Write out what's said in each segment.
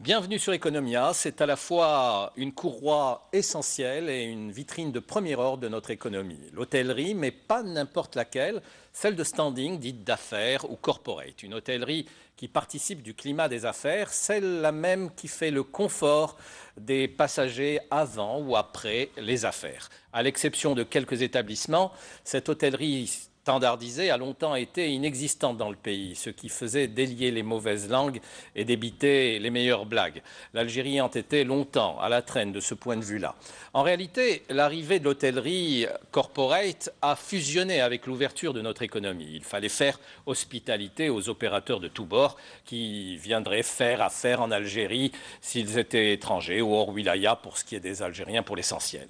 Bienvenue sur Economia, c'est à la fois une courroie essentielle et une vitrine de premier ordre de notre économie. L'hôtellerie, mais pas n'importe laquelle, celle de standing, dite d'affaires ou corporate. Une hôtellerie qui participe du climat des affaires, celle-là même qui fait le confort des passagers avant ou après les affaires. À l'exception de quelques établissements, cette hôtellerie standardisée a longtemps été inexistante dans le pays, ce qui faisait délier les mauvaises langues et débiter les meilleures blagues. L'Algérie a été longtemps à la traîne de ce point de vue-là. En réalité, l'arrivée de l'hôtellerie corporate a fusionné avec l'ouverture de notre économie. Il fallait faire hospitalité aux opérateurs de tous bords qui viendraient faire affaire en Algérie s'ils étaient étrangers ou hors wilaya pour ce qui est des Algériens pour l'essentiel.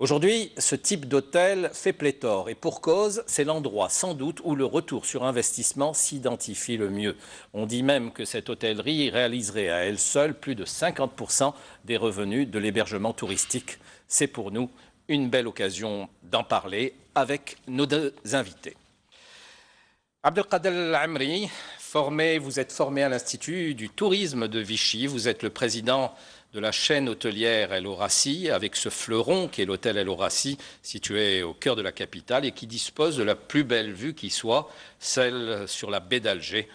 Aujourd'hui, ce type d'hôtel fait pléthore et pour cause, c'est l'endroit sans doute où le retour sur investissement s'identifie le mieux. On dit même que cette hôtellerie réaliserait à elle seule plus de 50% des revenus de l'hébergement touristique. C'est pour nous une belle occasion d'en parler avec nos deux invités. Abdelkader Amri, vous êtes formé à l'Institut du tourisme de Vichy, vous êtes le président de la chaîne hôtelière El Horaci, avec ce fleuron qui est l'hôtel El Horaci, situé au cœur de la capitale et qui dispose de la plus belle vue qui soit, celle sur la baie d'Alger.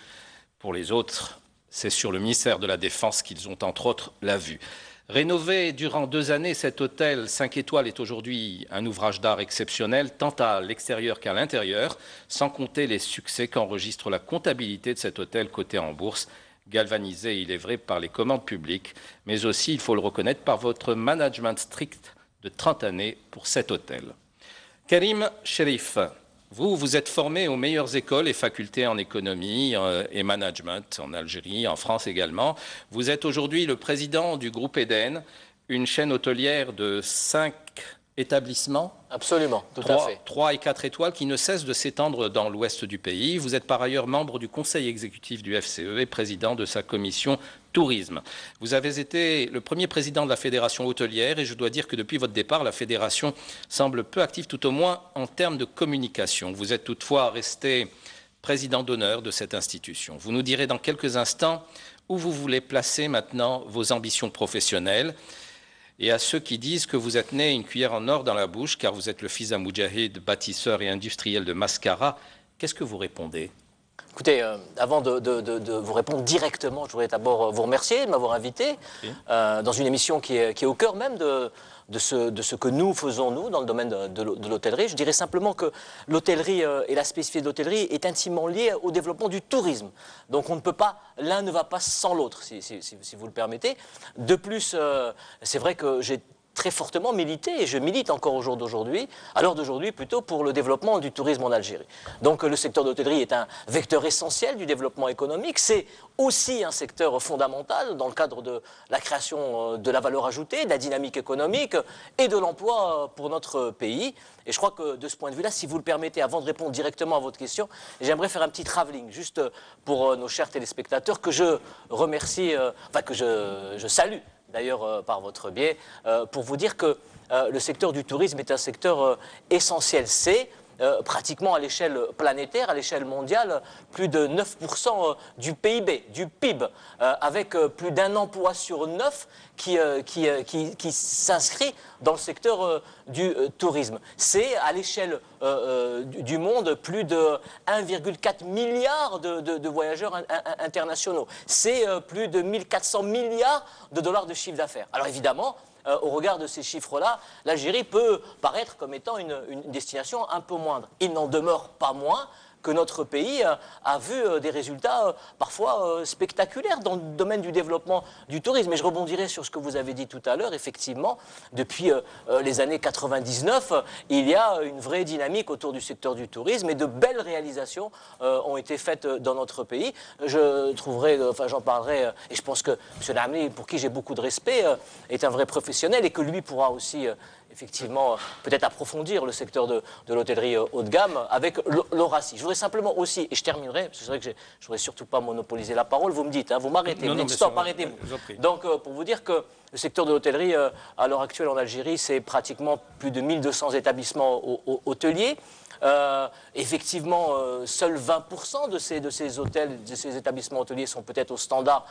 Pour les autres, c'est sur le ministère de la Défense qu'ils ont entre autres la vue. Rénové durant 2 années, cet hôtel 5 étoiles est aujourd'hui un ouvrage d'art exceptionnel, tant à l'extérieur qu'à l'intérieur, sans compter les succès qu'enregistre la comptabilité de cet hôtel coté en bourse, galvanisé, il est vrai, par les commandes publiques, mais aussi, il faut le reconnaître, par votre management strict de 30 années pour cet hôtel. Karim Cherif, vous êtes formé aux meilleures écoles et facultés en économie et management en Algérie, en France également. Vous êtes aujourd'hui le président du groupe Eden, une chaîne hôtelière de 5 établissements. Absolument, tout à fait. 3 et 4 étoiles qui ne cessent de s'étendre dans l'ouest du pays. Vous êtes par ailleurs membre du conseil exécutif du FCE et président de sa commission tourisme. Vous avez été le premier président de la fédération hôtelière et je dois dire que depuis votre départ, la fédération semble peu active, tout au moins en termes de communication. Vous êtes toutefois resté président d'honneur de cette institution. Vous nous direz dans quelques instants où vous voulez placer maintenant vos ambitions professionnelles. Et à ceux qui disent que vous êtes né une cuillère en or dans la bouche, car vous êtes le fils d'un moudjahid, bâtisseur et industriel de Mascara, qu'est-ce que vous répondez ? Écoutez, avant de vous répondre directement, je voudrais d'abord vous remercier de m'avoir invité dans une émission qui est au cœur même de ce que nous faisons, nous, dans le domaine de l'hôtellerie. Je dirais simplement que l'hôtellerie et la spécificité de l'hôtellerie est intimement liée au développement du tourisme. Donc on ne peut pas, l'un ne va pas sans l'autre, si vous le permettez. De plus, c'est vrai que j'ai très fortement milité, et je milite encore au jour d'aujourd'hui, à l'heure d'aujourd'hui plutôt, pour le développement du tourisme en Algérie. Donc le secteur de l'hôtellerie est un vecteur essentiel du développement économique, c'est aussi un secteur fondamental dans le cadre de la création de la valeur ajoutée, de la dynamique économique et de l'emploi pour notre pays. Et je crois que de ce point de vue-là, si vous le permettez, avant de répondre directement à votre question, j'aimerais faire un petit travelling, juste pour nos chers téléspectateurs, que je remercie, que je salue, d'ailleurs par votre biais, pour vous dire que le secteur du tourisme est un secteur essentiel. C'est pratiquement à l'échelle planétaire, à l'échelle mondiale, plus de 9% du PIB, du PIB, avec plus d'1 emploi sur 9 qui s'inscrit dans le secteur du tourisme. C'est à l'échelle du monde plus de 1,4 milliard de voyageurs internationaux. C'est plus de 1400 milliards de dollars de chiffre d'affaires. Alors évidemment, au regard de ces chiffres-là, l'Algérie peut paraître comme étant une destination un peu moindre. Il n'en demeure pas moins que notre pays a vu des résultats parfois spectaculaires dans le domaine du développement du tourisme. Et je rebondirai sur ce que vous avez dit tout à l'heure. Effectivement, depuis les années 99, il y a une vraie dynamique autour du secteur du tourisme et de belles réalisations ont été faites dans notre pays. Je trouverai, j'en parlerai, et je pense que M. Amri, pour qui j'ai beaucoup de respect, est un vrai professionnel et que lui pourra aussi effectivement, peut-être approfondir le secteur de l'hôtellerie haut de gamme avec l'Horaci. Je voudrais simplement aussi, et je terminerai, parce que c'est vrai que je ne voudrais surtout pas monopoliser la parole, vous me dites, vous m'arrêtez, vous me dites stop, arrêtez-vous. Donc, pour vous dire que le secteur de l'hôtellerie, à l'heure actuelle en Algérie, c'est pratiquement plus de 1200 établissements hôteliers, Effectivement, seuls 20% de ces hôtels, de ces établissements hôteliers sont peut-être aux standards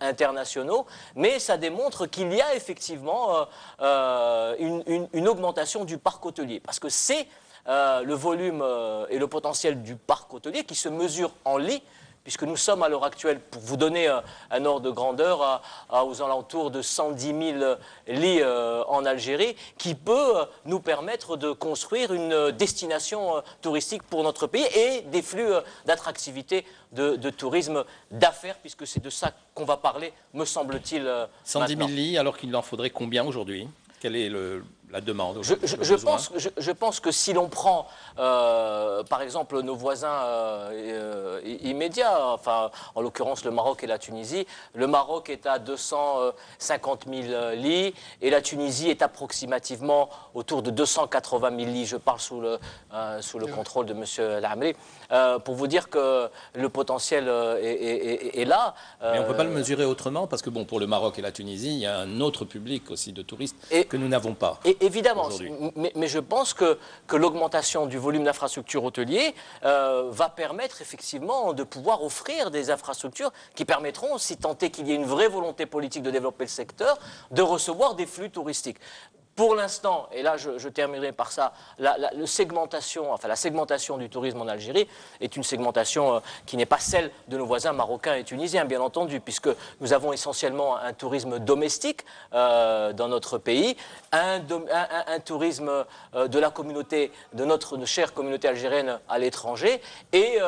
internationaux, mais ça démontre qu'il y a effectivement une augmentation du parc hôtelier, parce que c'est le volume et le potentiel du parc hôtelier qui se mesure en lits, puisque nous sommes à l'heure actuelle, pour vous donner un ordre de grandeur, aux alentours de 110 000 lits en Algérie, qui peut nous permettre de construire une destination touristique pour notre pays et des flux d'attractivité de tourisme d'affaires, puisque c'est de ça qu'on va parler, me semble-t-il. 110 000 lits, alors qu'il en faudrait combien aujourd'hui? Quelle est la demande aujourd'hui? Je pense que si l'on prend, par exemple, nos voisins immédiats, enfin, en l'occurrence le Maroc et la Tunisie, le Maroc est à 250 000 lits et la Tunisie est approximativement autour de 280 000 lits. Je parle sous le contrôle de M. Lamri, pour vous dire que le potentiel est là. Mais on ne peut pas le mesurer autrement, parce que bon, pour le Maroc et la Tunisie, il y a un autre public aussi de touristes que nous n'avons pas. Évidemment, mais je pense que l'augmentation du volume d'infrastructures hôteliers va permettre effectivement de pouvoir offrir des infrastructures qui permettront, si tant est qu'il y ait une vraie volonté politique de développer le secteur, de recevoir des flux touristiques. Pour l'instant, et là je terminerai par ça, la segmentation du tourisme en Algérie est une segmentation qui n'est pas celle de nos voisins marocains et tunisiens, bien entendu, puisque nous avons essentiellement un tourisme domestique dans notre pays, un tourisme de la communauté, de notre chère communauté algérienne à l'étranger, et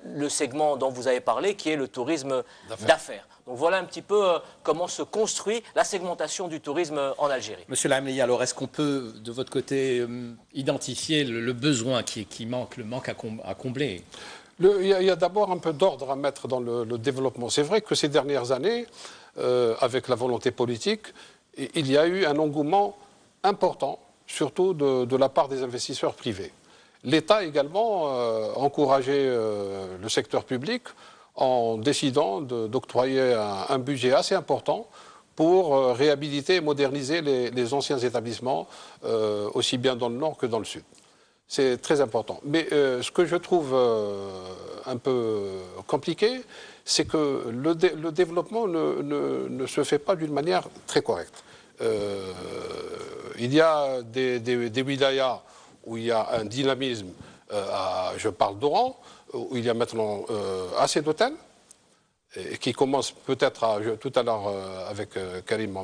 le segment dont vous avez parlé, qui est le tourisme d'affaires. Donc voilà un petit peu comment se construit la segmentation du tourisme en Algérie. Monsieur Lamli, alors est-ce qu'on peut, de votre côté, identifier le besoin qui manque, le manque à combler? Il y a d'abord un peu d'ordre à mettre dans le développement. C'est vrai que ces dernières années, avec la volonté politique, il y a eu un engouement important, surtout de la part des investisseurs privés. L'État également encourageait le secteur public en décidant d'octroyer un budget assez important pour réhabiliter et moderniser les anciens établissements, aussi bien dans le nord que dans le sud. C'est très important. Mais ce que je trouve un peu compliqué, c'est que le développement ne se fait pas d'une manière très correcte. Il y a des wilayas où il y a un dynamisme, je parle d'Oran, où il y a maintenant assez d'hôtels, et qui commence peut-être tout à l'heure avec Karim, on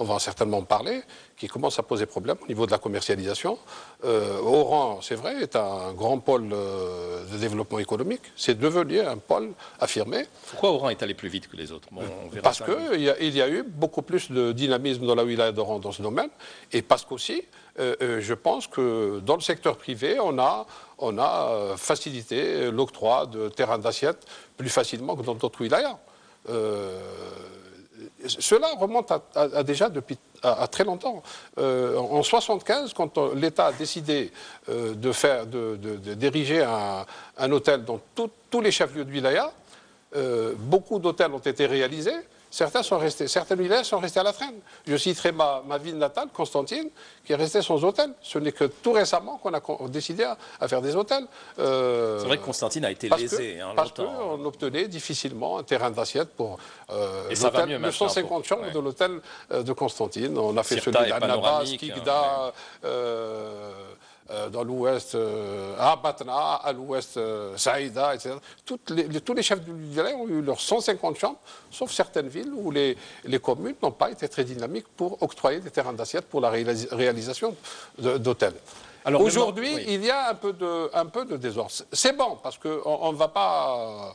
va certainement en parler, qui commence à poser problème au niveau de la commercialisation. Oran, c'est vrai, est un grand pôle de développement économique. C'est devenu un pôle affirmé. Pourquoi Oran est allé plus vite que les autres? Bon, on verra. Parce qu'il y a eu beaucoup plus de dynamisme dans la wilaya d'Oran dans ce domaine, et parce qu'aussi, je pense que dans le secteur privé, on a facilité l'octroi de terrains d'assiette plus facilement que dans d'autres wilayas. Cela remonte à déjà depuis très longtemps. En 1975, quand l'État a décidé d'ériger un hôtel dans tous les chefs-lieux de wilaya, beaucoup d'hôtels ont été réalisés. Certaines wilayas sont restées à la traîne. Je citerai ma ville natale, Constantine, qui est restée sans hôtel. Ce n'est que tout récemment qu'on a décidé à faire des hôtels. C'est vrai que Constantine a été lésé parce longtemps. Parce qu'on obtenait difficilement un terrain d'assiette pour le 150 chambres de l'hôtel de Constantine. On a fait celui d'Annabas, Kikda, dans l'ouest, à Batna, à l'ouest, Saïda, etc. Tous les chefs de wilaya ont eu leurs 150 chambres, sauf certaines villes où les communes n'ont pas été très dynamiques pour octroyer des terrains d'assiette pour la réalisation d'hôtels. Aujourd'hui, oui, il y a un peu de désordre. C'est bon, parce qu'on ne va pas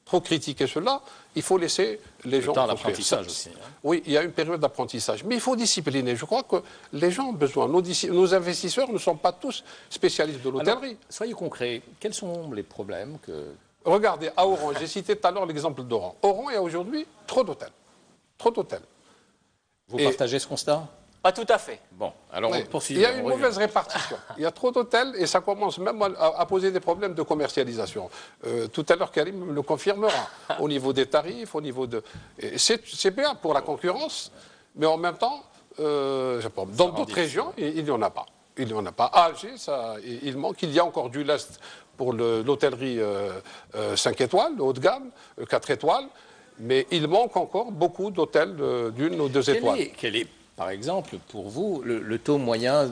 trop critiquer cela. Il faut laisser les gens construire. L'apprentissage aussi. Hein. Oui, il y a une période d'apprentissage. Mais il faut discipliner. Je crois que les gens ont besoin. Nos investisseurs ne sont pas tous spécialistes de l'hôtellerie. Soyez concrets. Quels sont les problèmes que... Regardez, à Oran, j'ai cité tout à l'heure l'exemple d'Oran. Oran, il y a aujourd'hui trop d'hôtels. Trop d'hôtels. Vous partagez ce constat? Pas tout à fait. Bon, alors on poursuit. Il y a une mauvaise répartition. Il y a trop d'hôtels et ça commence même à poser des problèmes de commercialisation. Tout à l'heure, Karim le confirmera. Au niveau des tarifs, au niveau de... C'est bien pour la concurrence, mais en même temps, dans d'autres régions, il n'y en a pas. il n'y en a pas. À Alger, il manque. Il y a encore du lest pour l'hôtellerie 5 étoiles, haut de gamme, 4 étoiles. Mais il manque encore beaucoup d'hôtels d'1 ou 2 étoiles. Quel est, par exemple, pour vous, le taux moyen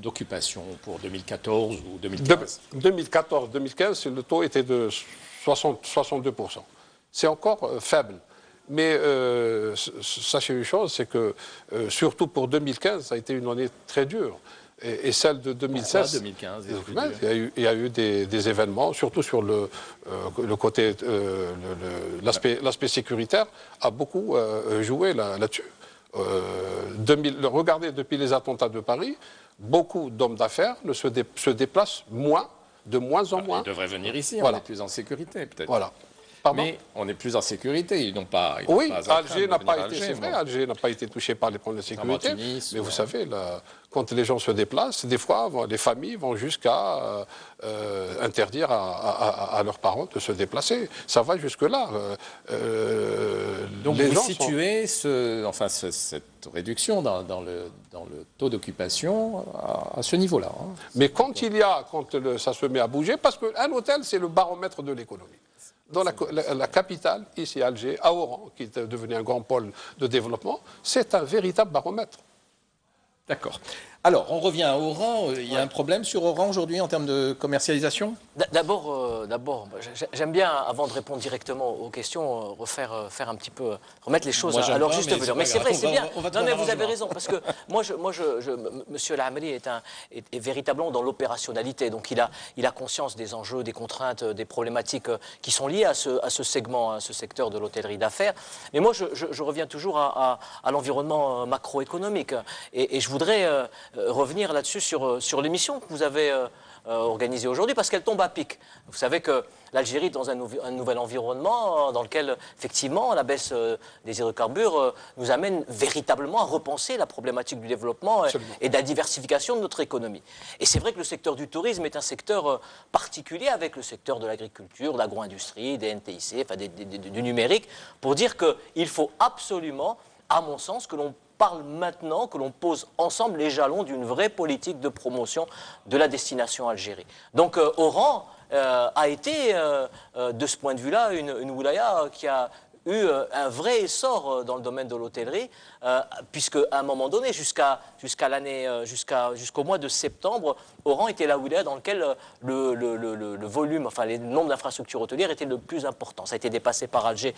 d'occupation pour 2014 ou 2015? 2014-2015, le taux était de 62%. C'est encore faible. Mais sachez une chose, c'est que surtout pour 2015, ça a été une année très dure. Et celle de 2016, 2015, il y a eu des événements, surtout sur le côté, l'aspect sécuritaire, a beaucoup joué là-dessus. Regardez, depuis les attentats de Paris, beaucoup d'hommes d'affaires se déplacent de moins en moins. Ils devraient venir ici, voilà. On est plus en sécurité peut-être. Voilà. Pardon? Mais on est plus en sécurité, ils n'ont pas... Oui, Alger n'a pas été, c'est vrai, Alger n'a pas été touché par les problèmes de sécurité. Tunis, mais vous savez, quand les gens se déplacent, des fois, les familles vont jusqu'à interdire à leurs parents de se déplacer. Ça va jusque-là. Donc vous situez cette réduction dans le taux d'occupation à ce niveau-là. Hein. Mais quand ça se met à bouger, parce qu'un hôtel, c'est le baromètre de l'économie. Dans la capitale, ici Alger, à Oran, qui est devenu un grand pôle de développement, c'est un véritable baromètre. D'accord. Alors, on revient à Oran. Il y a un problème sur Oran aujourd'hui en termes de commercialisation? D'abord, j'aime bien, avant de répondre directement aux questions, remettre les choses à leur juste valeur. Mais c'est vrai, c'est bien. Non, mais vous avez raison, parce que Monsieur Al-Amri est véritablement dans l'opérationnalité. Donc, il a conscience des enjeux, des contraintes, des problématiques qui sont liées à ce segment, à ce secteur de l'hôtellerie d'affaires. Mais moi, je reviens toujours à l'environnement macroéconomique. Et je voudrais revenir là-dessus sur l'émission que vous avez organisée aujourd'hui, parce qu'elle tombe à pic. Vous savez que l'Algérie est dans un nouvel environnement dans lequel, effectivement, la baisse des hydrocarbures nous amène véritablement à repenser la problématique du développement et de la diversification de notre économie. Et c'est vrai que le secteur du tourisme est un secteur particulier avec le secteur de l'agriculture, de l'agro-industrie, des NTIC, enfin du numérique, pour dire qu'il faut absolument, à mon sens, que l'on parle maintenant, que l'on pose ensemble les jalons d'une vraie politique de promotion de la destination Algérie. Donc Oran a été, de ce point de vue-là, une wilaya qui a eu un vrai essor dans le domaine de l'hôtellerie, puisque à un moment donné, jusqu'au mois de septembre, Oran était la wilaya dans laquelle le volume, enfin le nombre d'infrastructures hôtelières était le plus important. Ça a été dépassé par Alger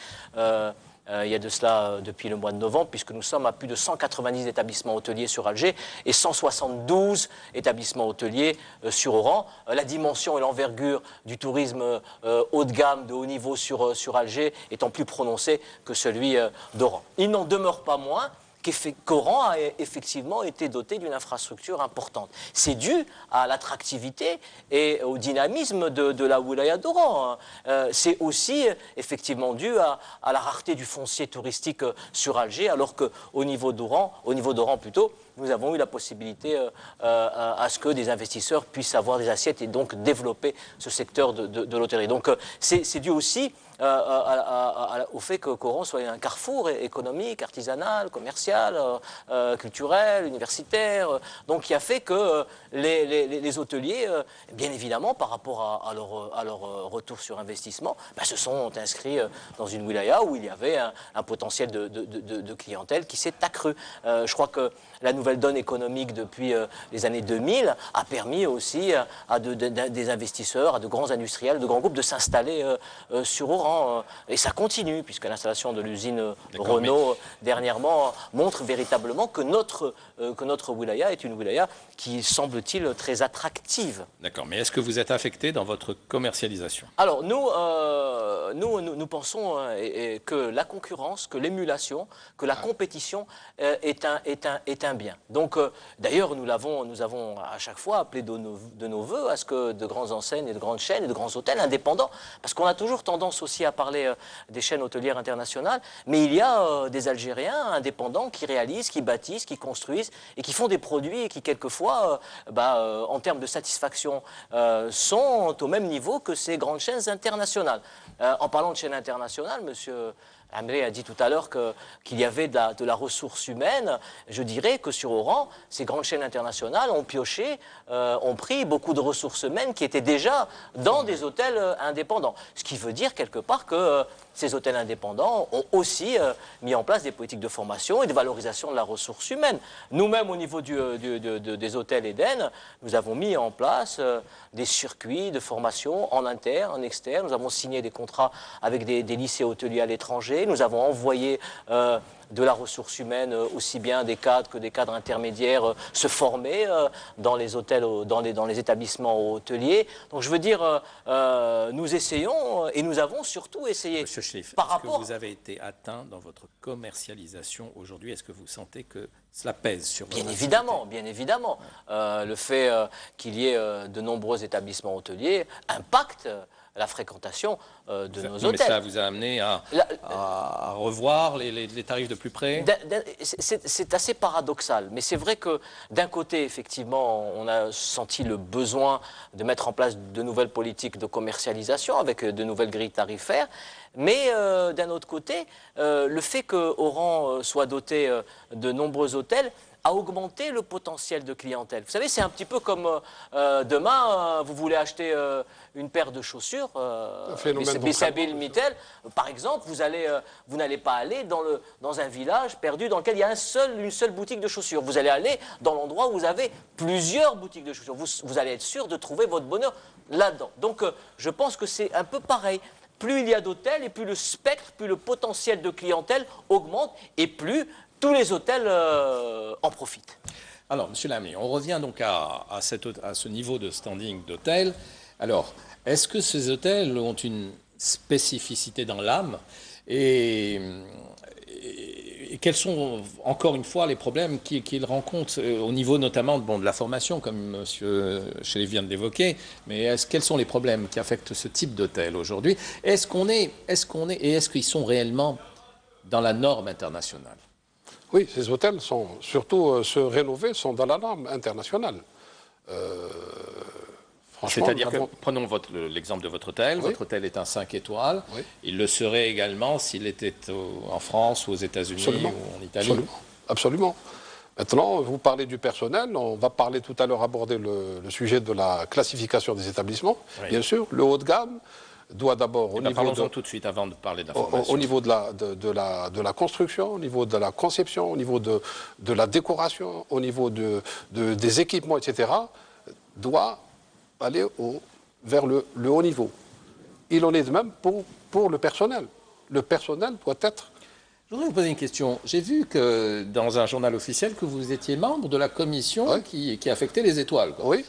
il y a de cela depuis le mois de novembre, puisque nous sommes à plus de 190 établissements hôteliers sur Alger et 172 établissements hôteliers sur Oran. La dimension et l'envergure du tourisme haut de gamme, de haut niveau sur Alger étant plus prononcée que celui d'Oran. Il n'en demeure pas moins qu'Oran a effectivement été doté d'une infrastructure importante. C'est dû à l'attractivité et au dynamisme de la wilaya d'Oran. C'est aussi effectivement dû à la rareté du foncier touristique sur Alger, alors qu'au niveau d'Oran plutôt, nous avons eu la possibilité à ce que des investisseurs puissent avoir des assiettes et donc développer ce secteur de l'hôtellerie. Donc c'est dû aussi au fait qu'Oran soit un carrefour économique, artisanal, commercial, culturel, universitaire, donc qui a fait que les hôteliers, bien évidemment, par rapport à leur retour sur investissement, se sont inscrits dans une wilaya où il y avait un potentiel de clientèle qui s'est accru. Je crois que la nouvelle donne économique depuis les années 2000 a permis aussi à des investisseurs, à de grands industriels, de grands groupes de s'installer sur Oran. Et ça continue, puisque l'installation de l'usine Renault dernièrement montre véritablement que notre wilaya est une wilaya qui semble-t-il très attractive. D'accord, mais est-ce que vous êtes affecté dans votre commercialisation? Alors nous pensons que la concurrence, que l'émulation, que la compétition est un bien. Donc d'ailleurs nous avons à chaque fois appelé de nos voeux à ce que de grandes enseignes et de grandes chaînes et de grands hôtels indépendants, parce qu'on a toujours tendance aussi à parler des chaînes hôtelières internationales, mais il y a des Algériens indépendants qui réalisent, qui bâtissent, qui construisent et qui font des produits qui quelquefois, en termes de satisfaction, sont au même niveau que ces grandes chaînes internationales. En parlant de chaînes internationales, monsieur Amré a dit tout à l'heure qu'il y avait de la ressource humaine. Je dirais que sur Oran, ces grandes chaînes internationales ont pioché, ont pris beaucoup de ressources humaines qui étaient déjà dans des hôtels indépendants. Ce qui veut dire quelque part que ces hôtels indépendants ont aussi mis en place des politiques de formation et de valorisation de la ressource humaine. Nous-mêmes, au niveau des hôtels Eden, nous avons mis en place des circuits de formation en interne, en externe. Nous avons signé des contrats avec des lycées hôteliers à l'étranger. Nous avons envoyé de la ressource humaine, aussi bien des cadres que des cadres intermédiaires, se former dans les hôtels, dans les établissements hôteliers. Donc je veux dire, nous essayons et nous avons surtout essayé. Monsieur Schliff, par est-ce rapport... que vous avez été atteint dans votre commercialisation aujourd'hui? Est-ce que vous sentez que cela pèse sur votre Bien évidemment, bien évidemment. Le fait qu'il y ait de nombreux établissements hôteliers impacte la fréquentation de nos hôtels. Mais ça vous a amené à revoir les tarifs de plus près? C'est assez paradoxal, mais c'est vrai que d'un côté, effectivement, on a senti le besoin de mettre en place de nouvelles politiques de commercialisation avec de nouvelles grilles tarifaires, mais d'un autre côté, le fait que Oran soit doté de nombreux hôtels a augmenté le potentiel de clientèle. Vous savez, c'est un petit peu comme demain, vous voulez acheter une paire de chaussures, Bissabil Mittel, par exemple, vous n'allez pas aller dans un village perdu dans lequel il y a une seule boutique de chaussures. Vous allez aller dans l'endroit où vous avez plusieurs boutiques de chaussures. Vous allez être sûr de trouver votre bonheur là-dedans. Donc, je pense que c'est un peu pareil. Plus il y a d'hôtels et plus le spectre, plus le potentiel de clientèle augmente et plus tous les hôtels en profitent. Alors, M. Lamé, on revient donc à ce niveau de standing d'hôtel. Alors, est-ce que ces hôtels ont une spécificité dans l'âme et quels sont, encore une fois, les problèmes qu'ils rencontrent au niveau notamment de la formation, comme M. Schliff vient de l'évoquer, mais quels sont les problèmes qui affectent ce type d'hôtel aujourd'hui? Est-ce qu'ils sont réellement dans la norme internationale? Oui, ces hôtels sont, surtout se rénover, sont dans la norme internationale. C'est-à-dire que, prenons l'exemple de votre hôtel. Oui. Votre hôtel est un 5 étoiles. Oui. Il le serait également s'il était en France ou aux États-Unis ou en Italie. Absolument. Absolument. Maintenant, vous parlez du personnel. On va parler tout à l'heure, aborder le sujet de la classification des établissements. Oui. Bien sûr, le haut de gamme doit d'abord, parlons-en tout de suite avant de parler de la formation. Au niveau de la construction, au niveau de la conception, au niveau de la décoration, au niveau des équipements, etc., doit aller vers le haut niveau. Il en est de même pour le personnel. Le personnel doit être... Je voudrais vous poser une question. J'ai vu que dans un journal officiel que vous étiez membre de la commission qui affectait les étoiles. Quoi. Oui.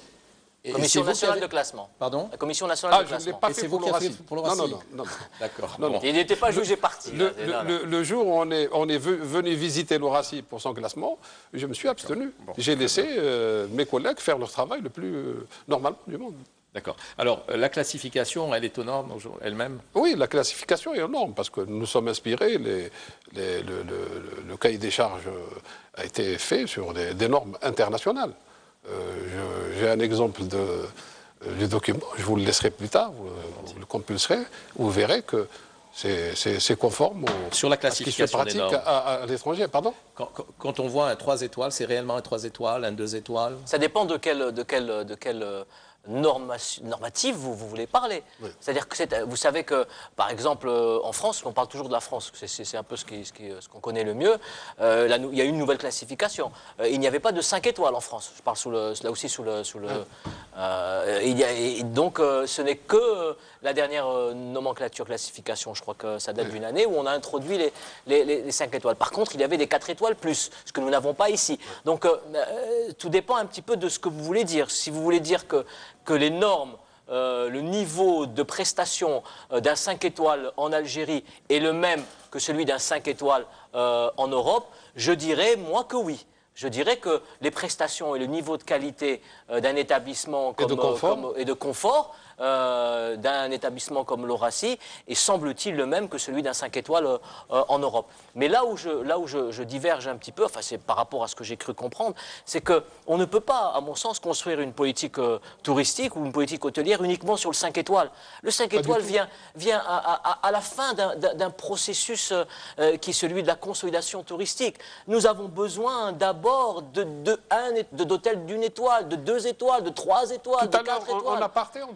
Commission nationale de classement. Pardon? La commission nationale de classement. Je ne l'ai pas fait pour le Racing. Pour le Racing. Non. D'accord. Non. Il n'était pas jugé parti. Le jour où on est venu visiter le Racing pour son classement, je me suis abstenu. J'ai laissé mes collègues faire leur travail le plus normalement du monde. D'accord. Alors, la classification, elle est aux normes elle-même? Oui, la classification est aux normes parce que nous sommes inspirés. Le cahier des charges a été fait sur des normes internationales. J'ai un exemple du document, je vous le laisserai plus tard, vous le compulserez, vous verrez que c'est conforme sur la classification à ce qui se pratique à l'étranger. Pardon? Quand on voit un 3 étoiles, c'est réellement un 3 étoiles, un 2 étoiles? Ça dépend de quelle normative vous voulez parler. Oui. C'est-à-dire que vous savez que, par exemple, en France, on parle toujours de la France, c'est un peu ce qu'on connaît le mieux, il y a eu une nouvelle classification. Il n'y avait pas de 5 étoiles en France. Je parle là aussi sous le donc, ce n'est que la dernière nomenclature classification, je crois que ça date d'une année, où on a introduit les 5 étoiles. Par contre, il y avait des 4 étoiles plus, ce que nous n'avons pas ici. Donc, tout dépend un petit peu de ce que vous voulez dire. Si vous voulez dire que les normes, le niveau de prestation d'un 5 étoiles en Algérie est le même que celui d'un 5 étoiles en Europe, je dirais, moi, que oui. Je dirais que les prestations et le niveau de qualité d'un établissement et de confort d'un établissement comme l'Horacie est, semble-t-il, le même que celui d'un 5 étoiles en Europe. Mais là où je diverge un petit peu, enfin c'est par rapport à ce que j'ai cru comprendre, c'est qu'on ne peut pas, à mon sens, construire une politique touristique ou une politique hôtelière uniquement sur le 5 étoiles. Le 5 étoiles vient à la fin d'un processus qui est celui de la consolidation touristique. Nous avons besoin d'abord d'hôtels d'une étoile, de 2 étoiles, de 3 étoiles, de 4 étoiles. En aparté, on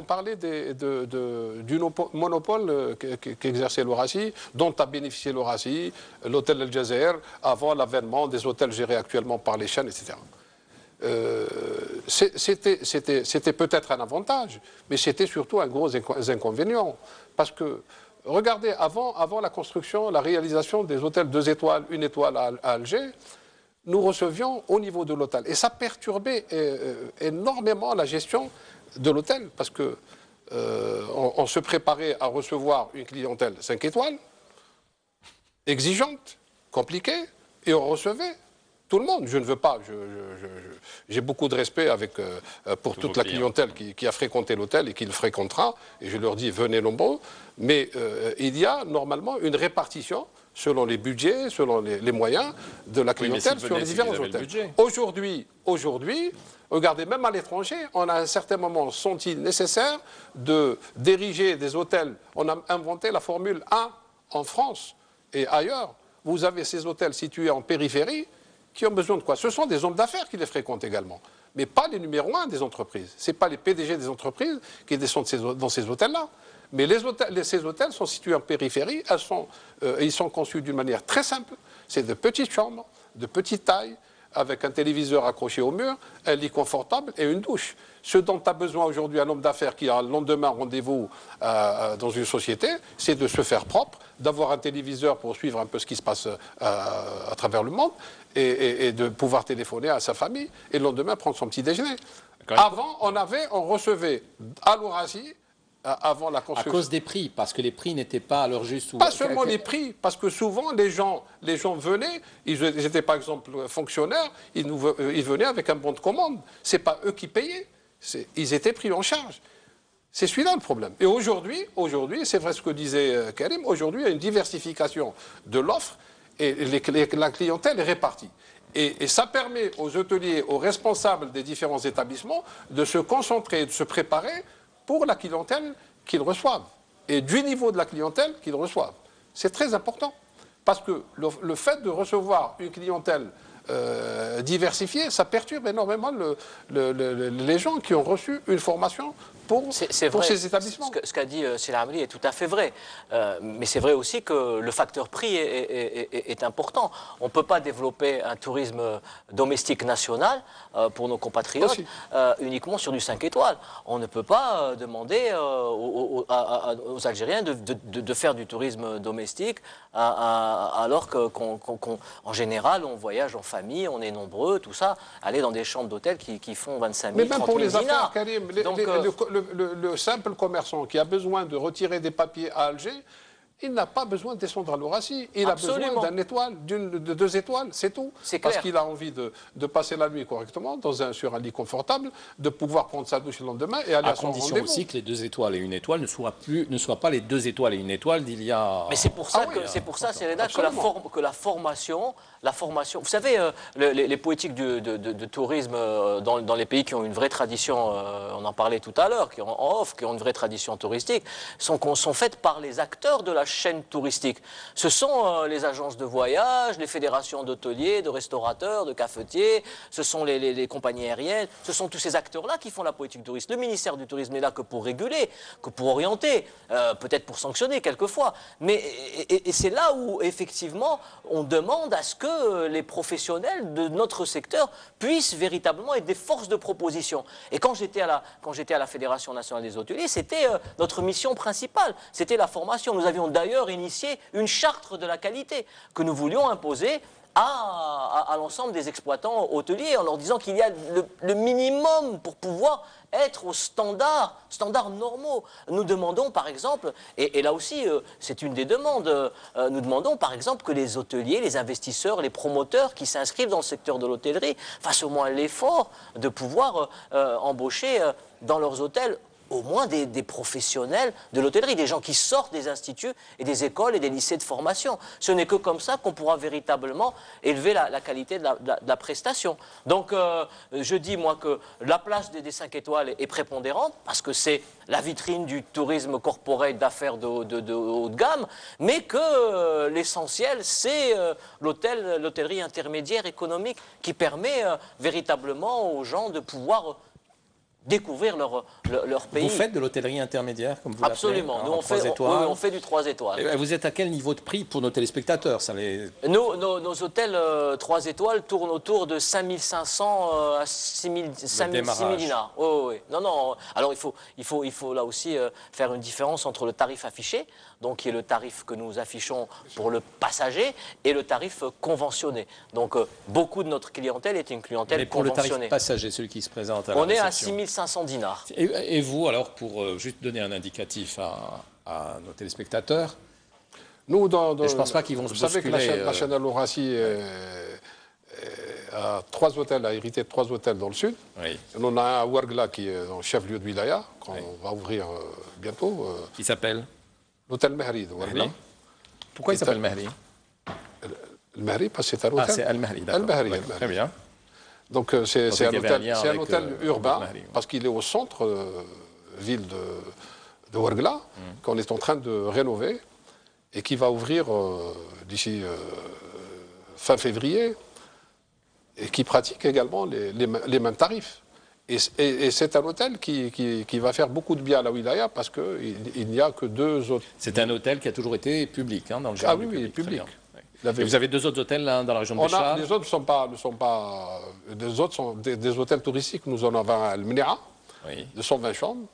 parlait du monopole qu'exerçait l'Horacie, dont a bénéficié l'Horacie, l'hôtel El Jazer, avant l'avènement des hôtels gérés actuellement par les chaînes, etc. C'était peut-être un avantage, mais c'était surtout un gros inconvénient. Parce que, regardez, avant la construction, la réalisation des hôtels 2 étoiles, 1 étoile à Alger, nous recevions au niveau de l'hôtel. Et ça perturbait énormément la gestion de l'hôtel, parce que on se préparait à recevoir une clientèle 5 étoiles, exigeante, compliquée, et on recevait tout le monde. Je ne veux pas, j'ai beaucoup de respect pour toute la clientèle qui a fréquenté l'hôtel et qui le fréquentera, et je leur dis venez nombreux, mais il y a normalement une répartition selon les budgets, selon les moyens de la clientèle sur les différents hôtels. Aujourd'hui, regardez, même à l'étranger, on a à un certain moment senti nécessaire d'ériger des hôtels. On a inventé la Formule 1 en France et ailleurs. Vous avez ces hôtels situés en périphérie qui ont besoin de quoi? Ce sont des hommes d'affaires qui les fréquentent également, mais pas les numéros 1 des entreprises. Ce n'est pas les PDG des entreprises qui descendent dans ces hôtels-là. Mais ces hôtels sont situés en périphérie, ils sont conçus d'une manière très simple. C'est de petites chambres, de petite taille, avec un téléviseur accroché au mur, un lit confortable et une douche. Ce dont a besoin aujourd'hui un homme d'affaires qui a le lendemain rendez-vous dans une société, c'est de se faire propre, d'avoir un téléviseur pour suivre un peu ce qui se passe à travers le monde et de pouvoir téléphoner à sa famille et le lendemain prendre son petit déjeuner. Avant, on recevait à l'Horacie, avant la construction. À cause des prix, parce que les prix n'étaient pas à leur juste... Pas seulement les prix, parce que souvent les gens venaient, ils étaient par exemple fonctionnaires, ils venaient avec un bon de commande. Ce n'est pas eux qui payaient, ils étaient pris en charge. C'est celui-là le problème. Et aujourd'hui, c'est vrai ce que disait Karim, aujourd'hui il y a une diversification de l'offre et la clientèle est répartie. Et ça permet aux hôteliers, aux responsables des différents établissements de se concentrer, de se préparer pour la clientèle qu'ils reçoivent et du niveau de la clientèle qu'ils reçoivent. C'est très important parce que le fait de recevoir une clientèle diversifiée, ça perturbe énormément les gens qui ont reçu une formation pour ces établissements. Ce qu'a dit Sela Hamli est tout à fait vrai. Mais c'est vrai aussi que le facteur prix est important. On ne peut pas développer un tourisme domestique national pour nos compatriotes uniquement sur du 5 étoiles. On ne peut pas demander aux Algériens de faire du tourisme domestique alors qu'en général, on voyage en famille, on est nombreux, tout ça. Aller dans des chambres d'hôtel qui font 25 000, 30 000 dinars. Mais même pour les affaires, Karim, Donc, le simple commerçant qui a besoin de retirer des papiers à Alger, il n'a pas besoin de descendre à l'Horacie. Il Absolument. a besoin d'une étoile, de 2 étoiles, c'est tout. Parce qu'il a envie de passer la nuit correctement sur un lit confortable, de pouvoir prendre sa douche le lendemain et aller à son rendez-vous. À condition aussi que les 2 étoiles et 1 étoile ne soient pas les 2 étoiles et 1 étoile d'il y a... Mais c'est pour ça que la formation, vous savez, les politiques de tourisme dans les pays qui ont une vraie tradition, on en parlait tout à l'heure, qui ont une vraie tradition touristique, sont faites par les acteurs de la chaîne touristique. Ce sont les agences de voyage, les fédérations d'hôteliers, de restaurateurs, de cafetiers, ce sont les compagnies aériennes, ce sont tous ces acteurs-là qui font la politique touriste. Le ministère du Tourisme n'est là que pour réguler, que pour orienter, peut-être pour sanctionner quelquefois. Mais et c'est là où, effectivement, on demande à ce que les professionnels de notre secteur puissent véritablement être des forces de proposition. Et quand j'étais à la Fédération nationale des hôteliers, c'était notre mission principale, c'était la formation. Nous avions d'ailleurs initié une charte de la qualité que nous voulions imposer à l'ensemble des exploitants hôteliers en leur disant qu'il y a le minimum pour pouvoir être aux standards normaux. Nous demandons par exemple, et là aussi c'est une des demandes, nous demandons par exemple que les hôteliers, les investisseurs, les promoteurs qui s'inscrivent dans le secteur de l'hôtellerie fassent au moins l'effort de pouvoir embaucher dans leurs hôtels au moins des professionnels de l'hôtellerie, des gens qui sortent des instituts et des écoles et des lycées de formation. Ce n'est que comme ça qu'on pourra véritablement élever la qualité de la prestation. Donc, je dis, moi, que la place des 5 étoiles est prépondérante, parce que c'est la vitrine du tourisme corporate d'affaires de haut de gamme, mais que l'essentiel, c'est l'hôtellerie intermédiaire économique qui permet véritablement aux gens de pouvoir découvrir leur pays. Vous faites de l'hôtellerie intermédiaire, comme vous l'appelez? Absolument. Nous, on fait du 3 étoiles. Et vous êtes à quel niveau de prix pour nos téléspectateurs? Nos hôtels 3 étoiles tournent autour de 5500 à 6000 dinars. Oui. Non. Alors, il faut là aussi faire une différence entre le tarif affiché, donc qui est le tarif que nous affichons pour le passager, et le tarif conventionné. Donc, beaucoup de notre clientèle est une clientèle conventionnée. Pour le tarif passager, celui qui se présente à la réception. On est à 6500 dinars. Et vous, alors, pour juste donner un indicatif à nos téléspectateurs, nous, je ne pense pas qu'ils vont se bousculer. Vous savez que la chaîne Al-Houraci a 3 hôtels, a hérité de 3 hôtels dans le sud. Oui. On en a un à Ouargla qui est en chef-lieu de wilaya, qu'on va ouvrir bientôt. Qui s'appelle l'hôtel Mehri de Ouargla. Oui. Pourquoi il s'appelle Mehri? Le Mehri, parce que c'est un hôtel. Ah, c'est Al-Mehri, d'accord. Al-Mehri. Oui, très bien. Donc c'est un hôtel urbain, Mehri, oui. parce qu'il est au centre ville de Ouargla, qu'on est en train de rénover, et qui va ouvrir d'ici fin février, et qui pratique également les mêmes tarifs. Et c'est un hôtel qui va faire beaucoup de bien à la wilaya, parce qu'il n'y a que 2 autres. C'est un hôtel qui a toujours été public, dans le Ah oui, public. Et vous avez 2 autres hôtels là, dans la région de Béchar? Les autres ne sont pas. Les autres sont des hôtels touristiques. Nous en avons un Al-Mnia, de 120 chambres,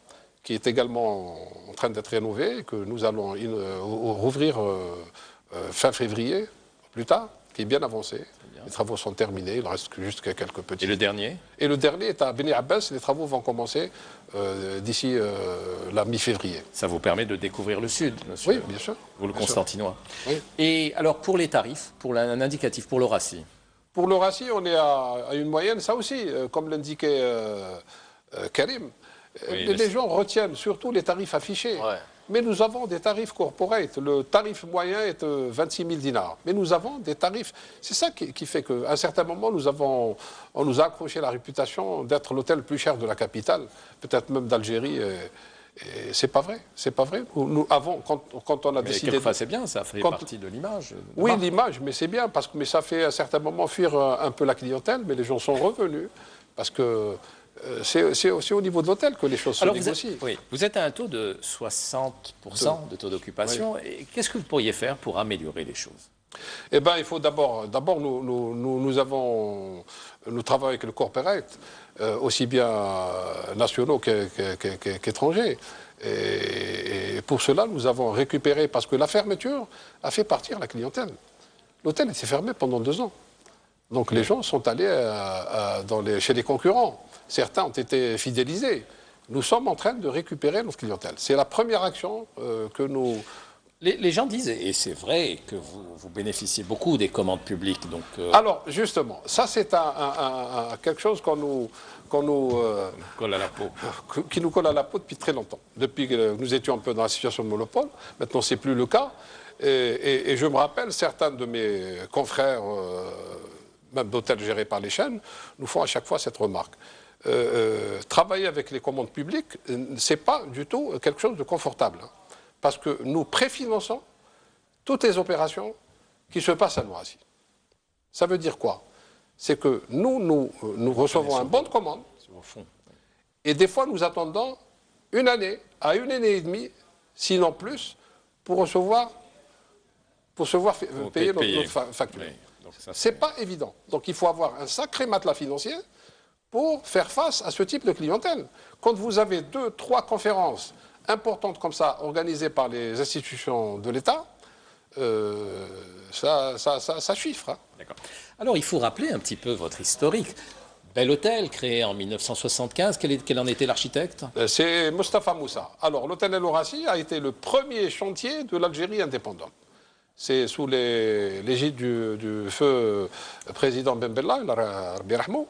qui est également en train d'être rénové, que nous allons rouvrir fin février, plus tard, qui est bien avancé. Les travaux sont terminés, il reste juste quelques petits. Et le dernier? Et le dernier est à Beni Abbas. Les travaux vont commencer d'ici la mi-février. Ça vous permet de découvrir le Sud, monsieur? Oui, bien sûr. Vous, le Constantinois. Oui. Et alors, pour les tarifs, pour un indicatif, pour l'Houraci? Pour l'Houraci, on est à une moyenne, ça aussi, comme l'indiquait Karim. Oui, les gens retiennent surtout les tarifs affichés. Ouais. Mais nous avons des tarifs corporate. Le tarif moyen est 26 000 dinars. Mais nous avons des tarifs. C'est ça qui fait qu'à un certain moment, on nous a accroché la réputation d'être l'hôtel le plus cher de la capitale, peut-être même d'Algérie. Et c'est pas vrai. C'est pas vrai. Nous avons, quand on a décidé. Quelquefois, c'est bien, ça fait partie de l'image. Oui, l'image, mais c'est bien, mais ça fait à un certain moment fuir un peu la clientèle, mais les gens sont revenus. Parce que. C'est aussi au niveau de l'hôtel que les choses se négocient. Vous êtes à un taux de 60% de taux d'occupation. Oui. Et qu'est-ce que vous pourriez faire pour améliorer les choses? Eh bien, il faut d'abord nous travaillons avec le corporate, aussi bien nationaux qu'étrangers. Et pour cela, nous avons récupéré, parce que la fermeture a fait partir la clientèle. L'hôtel était fermé pendant 2 ans. Donc les gens sont allés chez les concurrents. Certains ont été fidélisés. Nous sommes en train de récupérer notre clientèle. C'est la première action que nous... Les gens disent, et c'est vrai, que vous bénéficiez beaucoup des commandes publiques. Donc, Alors, justement, ça c'est quelque chose qui nous colle à la peau. Qui nous colle à la peau depuis très longtemps. Depuis que nous étions un peu dans la situation de monopole. Maintenant, ce n'est plus le cas. Et je me rappelle, certains de mes confrères, même d'hôtels gérés par les chaînes, nous font à chaque fois cette remarque. Travailler avec les commandes publiques, ce n'est pas du tout quelque chose de confortable. Parce que nous préfinançons toutes les opérations qui se passent à Noisy. Ça veut dire quoi? C'est que nous recevons un bon de commande, et des fois nous attendons 1 année à 1 année et demie, sinon plus, pour payer notre facture. Oui. Ce n'est pas évident. Donc il faut avoir un sacré matelas financier pour faire face à ce type de clientèle. Quand vous avez 2, 3 conférences importantes comme ça, organisées par les institutions de l'État, ça chiffre. Hein. D'accord. Alors, il faut rappeler un petit peu votre historique. Bel Hôtel, créé en 1975, quel en était l'architecte? C'est Mostafa Moussa. Alors, l'hôtel El-Houraci a été le premier chantier de l'Algérie indépendante. C'est sous l'égide du feu président Ben Bella, Rabbi Rahmou,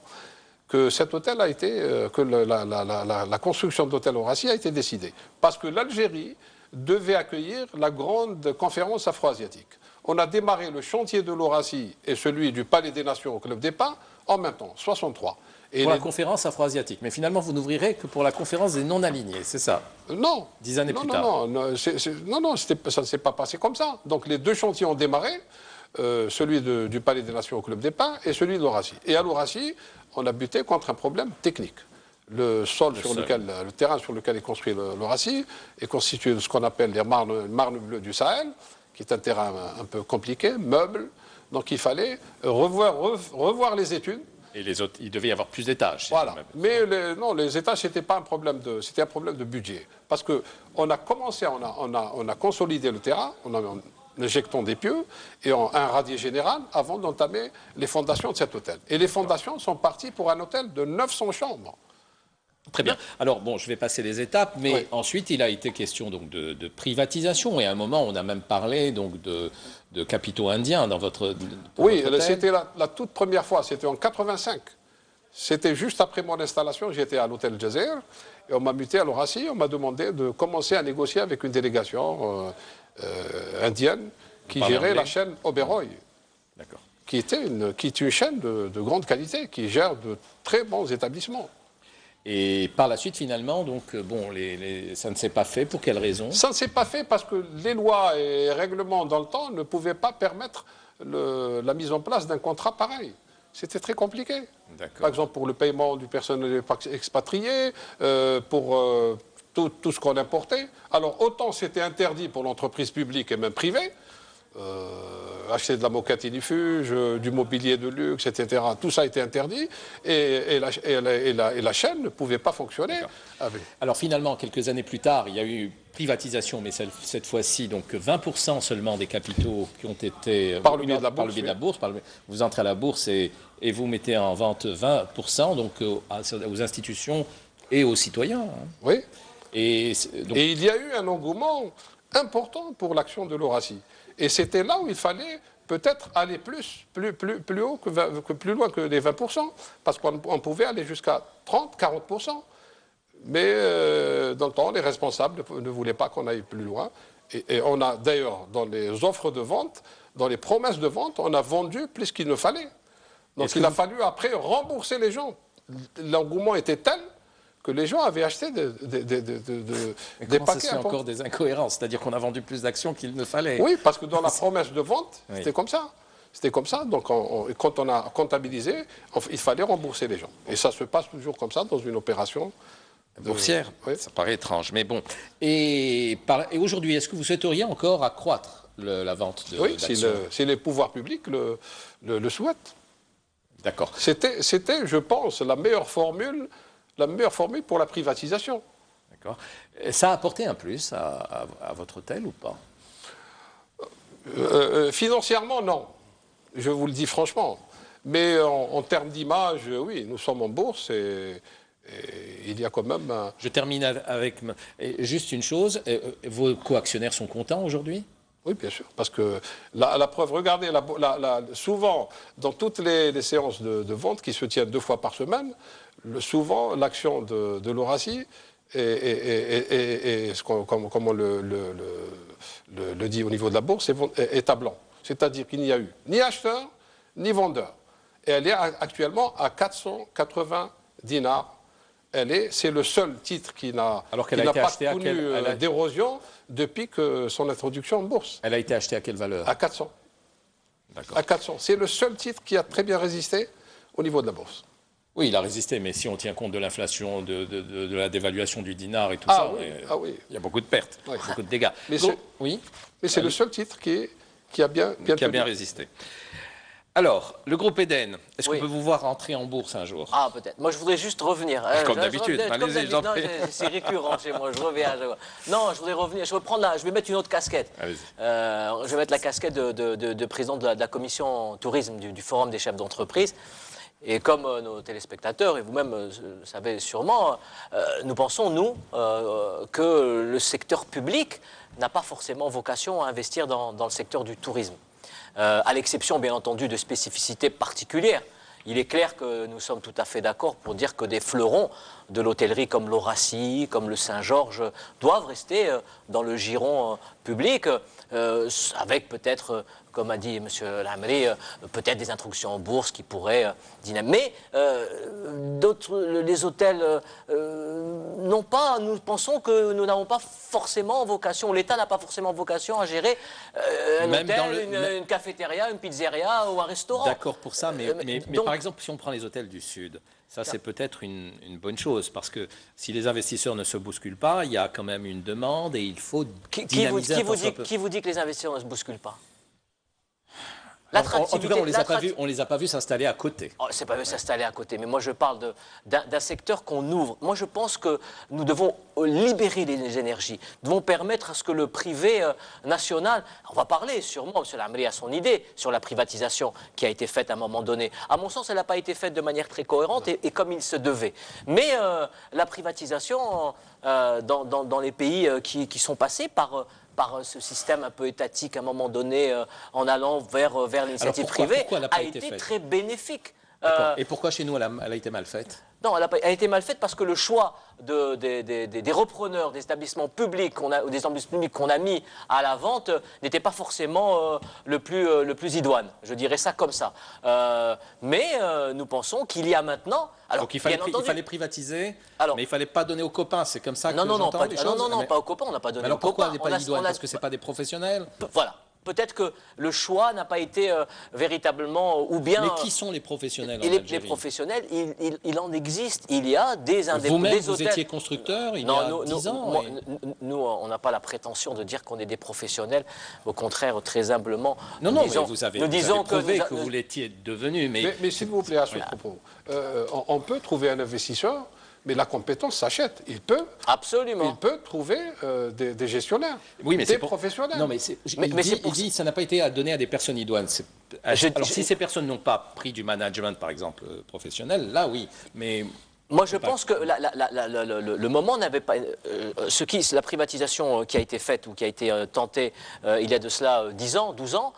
que cet hôtel a été, que la construction de l'hôtel Horaci a été décidée. Parce que l'Algérie devait accueillir la grande conférence afro-asiatique. On a démarré le chantier de l'Horaci et celui du Palais des Nations au Club des Pins en même temps, 63. Et pour la conférence afro-asiatique. Mais finalement, vous n'ouvrirez que pour la conférence des non-alignés, c'est ça? Non. 10 années plus tard. Non, ça ne s'est pas passé comme ça. Donc les deux chantiers ont démarré, celui du Palais des Nations au Club des Pins et celui de l'Horaci. Et à l'Horaci, on a buté contre un problème technique. Le terrain sur lequel est construit l'Horaci est constitué de ce qu'on appelle les marnes bleues du Sahel, qui est un terrain un peu compliqué, meuble. Donc il fallait revoir les études. Et les autres, il devait y avoir plus d'étages. Voilà. Mais les étages, c'était pas un problème c'était un problème de budget. Parce qu'on a commencé, on a consolidé le terrain, en injectant des pieux et un radier général avant d'entamer les fondations de cet hôtel. Et les fondations sont parties pour un hôtel de 900 chambres. Très bien. Alors, bon, je vais passer les étapes, mais oui. Ensuite, il a été question donc, de privatisation. Et à un moment, on a même parlé donc, de capitaux indiens dans votre Oui, votre c'était la toute première fois, c'était en 85. C'était juste après mon installation, j'étais à l'hôtel Jazeera, et on m'a muté à l'Horaci, on m'a demandé de commencer à négocier avec une délégation indienne qui gérait la chaîne Oberoi. D'accord. Qui est une chaîne de grande qualité, qui gère de très bons établissements. Et par la suite, finalement, donc, bon, ça ne s'est pas fait. Pour quelles raisons? Ça ne s'est pas fait parce que les lois et règlements dans le temps ne pouvaient pas permettre la mise en place d'un contrat pareil. C'était très compliqué. Par exemple, pour le paiement du personnel expatrié, pour tout ce qu'on importait. Alors, autant c'était interdit pour l'entreprise publique et même privée, acheter de la moquette inifuge, du mobilier de luxe, etc. Tout ça a été interdit et la chaîne ne pouvait pas fonctionner. Alors finalement, quelques années plus tard, il y a eu privatisation, mais cette fois-ci, donc 20% seulement des capitaux qui ont été par le biais de la bourse. Vous entrez à la bourse et vous mettez en vente 20% donc, aux institutions et aux citoyens. Hein. Oui. Et il y a eu un engouement important pour l'action de l'Horaci. Et c'était là où il fallait peut-être aller plus haut plus loin que les 20%, parce qu'on pouvait aller jusqu'à 30, 40%. Mais dans le temps, les responsables ne voulaient pas qu'on aille plus loin. Et on a d'ailleurs, dans les offres de vente, dans les promesses de vente, on a vendu plus qu'il ne fallait. Donc il a fallu après rembourser les gens. L'engouement était tel que les gens avaient acheté des paquets. C'est encore des incohérences, c'est-à-dire qu'on a vendu plus d'actions qu'il ne fallait. Oui, parce que dans la promesse de vente, c'était comme ça. C'était comme ça, donc quand on a comptabilisé, il fallait rembourser les gens. Et ça se passe toujours comme ça dans une opération boursière. Oui. Ça paraît étrange, mais bon. Et aujourd'hui, est-ce que vous souhaiteriez encore accroître la vente d'actions? Oui, si les pouvoirs publics le souhaitent. D'accord. C'était, je pense, la meilleure formule pour la privatisation. D'accord. Ça a apporté un plus à votre hôtel ou pas? Financièrement, non. Je vous le dis franchement. Mais en termes d'image, oui, nous sommes en bourse et il y a quand même... Je termine avec juste une chose. Vos coactionnaires sont contents aujourd'hui? Oui, bien sûr, parce que la preuve, regardez, souvent, dans toutes les séances de vente qui se tiennent 2 fois par semaine, souvent, l'action de l'Horaci comme on le dit au niveau de la bourse, est à blanc. C'est-à-dire qu'il n'y a eu ni acheteur, ni vendeur. Et elle est actuellement à 480 dinars. C'est le seul titre qui n'a pas connu d'érosion depuis son introduction en bourse. Elle a été achetée à quelle valeur? À 400. D'accord. À 400. C'est le seul titre qui a très bien résisté au niveau de la bourse. Oui, il a résisté, mais si on tient compte de l'inflation, de la dévaluation du dinar et tout ça, oui. Il y a beaucoup de pertes, beaucoup de dégâts. Mais c'est le seul titre qui a bien résisté. Alors, le groupe Eden, est-ce qu'on peut vous voir rentrer en bourse un jour? Ah, peut-être. Moi, je voudrais juste revenir. Comme d'habitude. Allez-y, j'en prie. C'est récurrent chez moi, je reviens. Non, je voudrais revenir. Je vais mettre une autre casquette. Je vais mettre la casquette de président de la commission tourisme du Forum des chefs d'entreprise. Et comme nos téléspectateurs, et vous-même le savez sûrement, nous pensons, nous, que le secteur public n'a pas forcément vocation à investir dans le secteur du tourisme. À l'exception, bien entendu, de spécificités particulières. il est clair que nous sommes tout à fait d'accord pour dire que des fleurons de l'hôtellerie comme l'Horacie, comme le Saint-Georges, doivent rester dans le giron public, avec peut-être, comme a dit M. Lamri, peut-être des introductions en bourse qui pourraient dynamiser. Mais les hôtels n'ont pas, nous pensons que nous n'avons pas forcément vocation, l'État n'a pas forcément vocation à gérer un hôtel, une cafétéria, une pizzeria ou un restaurant. D'accord pour ça, mais donc, par exemple, si on prend les hôtels du Sud, ça c'est peut-être une bonne chose, parce que si les investisseurs ne se bousculent pas, il y a quand même une demande et il faut dynamiser qui vous dit que les investisseurs ne se bousculent pas? En tout cas, on les a pas vus s'installer à côté. Oh, c'est pas vu s'installer à côté, mais moi je parle d'un secteur qu'on ouvre. Moi je pense que nous devons libérer les énergies, nous devons permettre à ce que le privé national, on va parler sûrement, M. Lamri a son idée sur la privatisation qui a été faite à un moment donné. À mon sens, elle n'a pas été faite de manière très cohérente et comme il se devait. Mais la privatisation dans les pays qui sont passés par ce système un peu étatique à un moment donné, en allant vers l'initiative privée, a été très bénéfique. Et pourquoi chez nous elle a été mal faite? Non, elle a été mal faite parce que le choix des repreneurs, des établissements publics qu'on a mis à la vente n'était pas forcément le plus idoine. Je dirais ça comme ça. Mais nous pensons qu'il y a maintenant... Alors, donc il fallait privatiser, mais il ne fallait pas donner aux copains. C'est comme ça que j'entends les choses. Non, pas aux copains, on n'a pas donné aux copains. Alors pourquoi elle n'est pas idoine? Parce que ce n'est pas des professionnels? Voilà. Peut-être que le choix n'a pas été véritablement ou bien... Mais qui sont les professionnels en Algérie? Les professionnels, il en existe. Il y a des indépendants. Vous-même, vous étiez constructeur il y a 10 ans. Nous, on n'a pas la prétention de dire qu'on est des professionnels. Au contraire, très humblement. Non, mais vous avez prouvé que vous l'étiez devenu. Mais s'il vous plaît, à ce propos, on peut trouver un investisseur, mais la compétence s'achète. Il peut trouver des gestionnaires, des professionnels. Non, mais il dit que ça n'a pas été donné à des personnes idoines. Alors, si ces personnes n'ont pas pris du management, par exemple, professionnel, là, oui. Mais moi, je pense que le moment n'avait pas... la privatisation qui a été faite ou qui a été tentée il y a de cela 10 ans, 12 ans,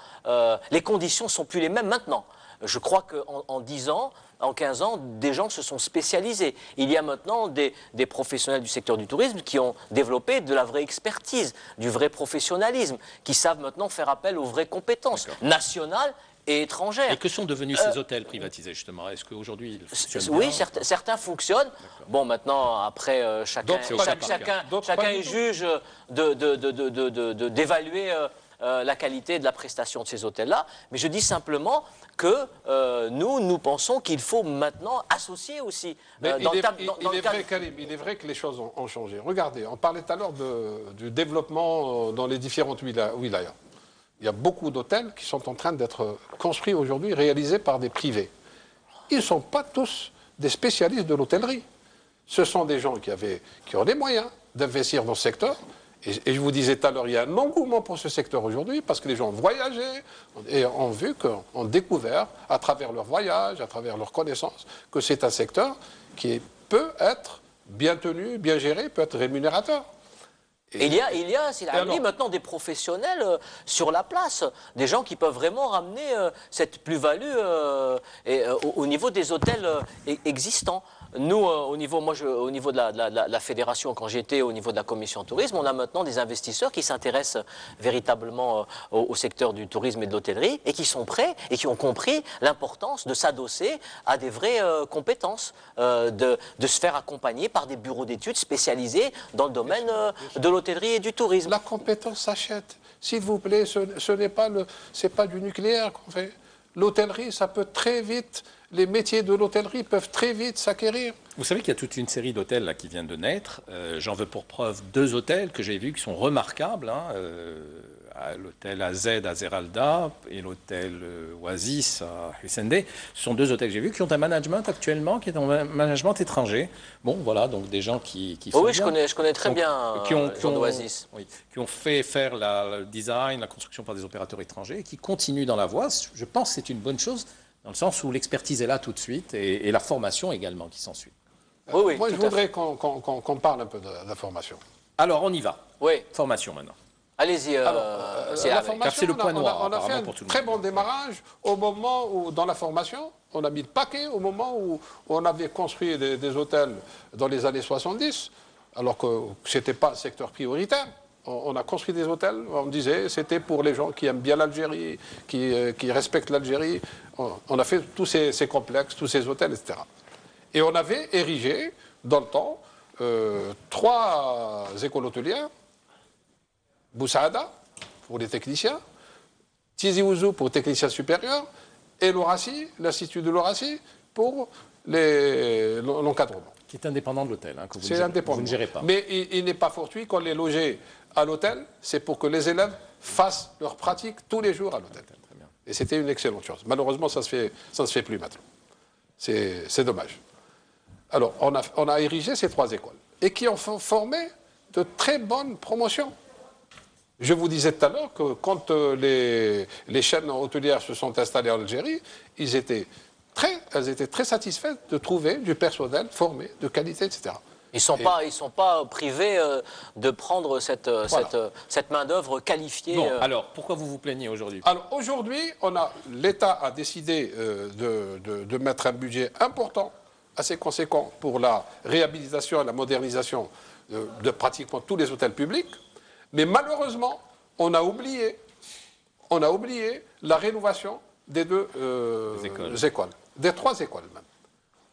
les conditions ne sont plus les mêmes maintenant. Je crois qu'en 10 ans... En 15 ans, des gens se sont spécialisés. Il y a maintenant des professionnels du secteur du tourisme qui ont développé de la vraie expertise, du vrai professionnalisme, qui savent maintenant faire appel aux vraies compétences nationales et étrangères. Et que sont devenus ces hôtels privatisés, justement? Est-ce qu'aujourd'hui ils fonctionnent Oui, bien, certains fonctionnent. Bon, maintenant, après, chacun est juge d'évaluer la qualité de la prestation de ces hôtels-là. Mais je dis simplement que nous pensons qu'il faut maintenant associer aussi. Il est vrai que les choses ont changé. Regardez, on parlait tout à l'heure du développement dans les différentes wilayas. Il y a beaucoup d'hôtels qui sont en train d'être construits aujourd'hui, réalisés par des privés. Ils ne sont pas tous des spécialistes de l'hôtellerie. Ce sont des gens qui ont les moyens d'investir dans ce secteur. Et je vous disais tout à l'heure, il y a un engouement pour ce secteur aujourd'hui parce que les gens ont voyagé et ont vu, ont découvert à travers leur voyage, à travers leurs connaissances, que c'est un secteur qui peut être bien tenu, bien géré, peut être rémunérateur. Et il y a, c'est maintenant des professionnels sur la place, des gens qui peuvent vraiment ramener cette plus-value au niveau des hôtels existants. Nous, au niveau de la fédération, quand j'étais au niveau de la commission tourisme, on a maintenant des investisseurs qui s'intéressent véritablement au secteur du tourisme et de l'hôtellerie et qui sont prêts et qui ont compris l'importance de s'adosser à des vraies compétences, de se faire accompagner par des bureaux d'études spécialisés dans le domaine de l'hôtellerie et du tourisme. La compétence s'achète. S'il vous plaît, ce n'est pas du nucléaire qu'on fait. L'hôtellerie, ça peut très vite, les métiers de l'hôtellerie peuvent très vite s'acquérir. Vous savez qu'il y a toute une série d'hôtels qui viennent de naître. J'en veux pour preuve 2 hôtels que j'ai vus qui sont remarquables. L'hôtel AZ à Zeralda et l'hôtel Oasis à Hussein. Ce sont 2 hôtels que j'ai vus qui ont un management actuellement, qui est un management étranger. Bon, voilà, donc des gens qui font oui, je connais très bien Oasis. Oui, qui ont fait faire le design, la construction par des opérateurs étrangers et qui continuent dans la voie. Je pense que c'est une bonne chose dans le sens où l'expertise est là tout de suite et la formation également qui s'ensuit. Oui, moi, je voudrais qu'on parle un peu de la formation. Alors, on y va. Oui. Formation maintenant. Allez-y, la formation, c'est le point noir, on a fait un très bon démarrage au moment où, dans la formation, On a mis le paquet au moment où on avait construit des hôtels dans les années 70, alors que ce n'était pas un secteur prioritaire. On a construit des hôtels, on disait c'était pour les gens qui aiment bien l'Algérie, qui respectent l'Algérie. On a fait tous ces complexes, tous ces hôtels, etc. Et on avait érigé, dans le temps, 3 écoles hôtelières. Boussaada, pour les techniciens, Tizi Ouzou pour techniciens supérieurs, et l'Horaci, l'Institut de l'Horaci, pour l'encadrement. Qui est indépendant de l'hôtel, hein, que vous ne gérez pas. Mais il n'est pas fortuit qu'on les logeait à l'hôtel, c'est pour que les élèves fassent leur pratique tous les jours à l'hôtel. Et c'était une excellente chose. Malheureusement, ça ne se fait plus maintenant. C'est dommage. Alors, on a érigé ces 3 écoles, et qui ont formé de très bonnes promotions. Je vous disais tout à l'heure que quand les chaînes hôtelières se sont installées en Algérie, elles étaient très satisfaites de trouver du personnel formé, de qualité, etc. Ils ne sont pas privés de prendre cette main-d'œuvre qualifiée. Bon, alors, pourquoi vous vous plaignez aujourd'hui? Alors, aujourd'hui, l'État a décidé de mettre un budget important, assez conséquent, pour la réhabilitation et la modernisation de pratiquement tous les hôtels publics. Mais malheureusement, on a oublié la rénovation des 2 écoles, des 3 écoles même.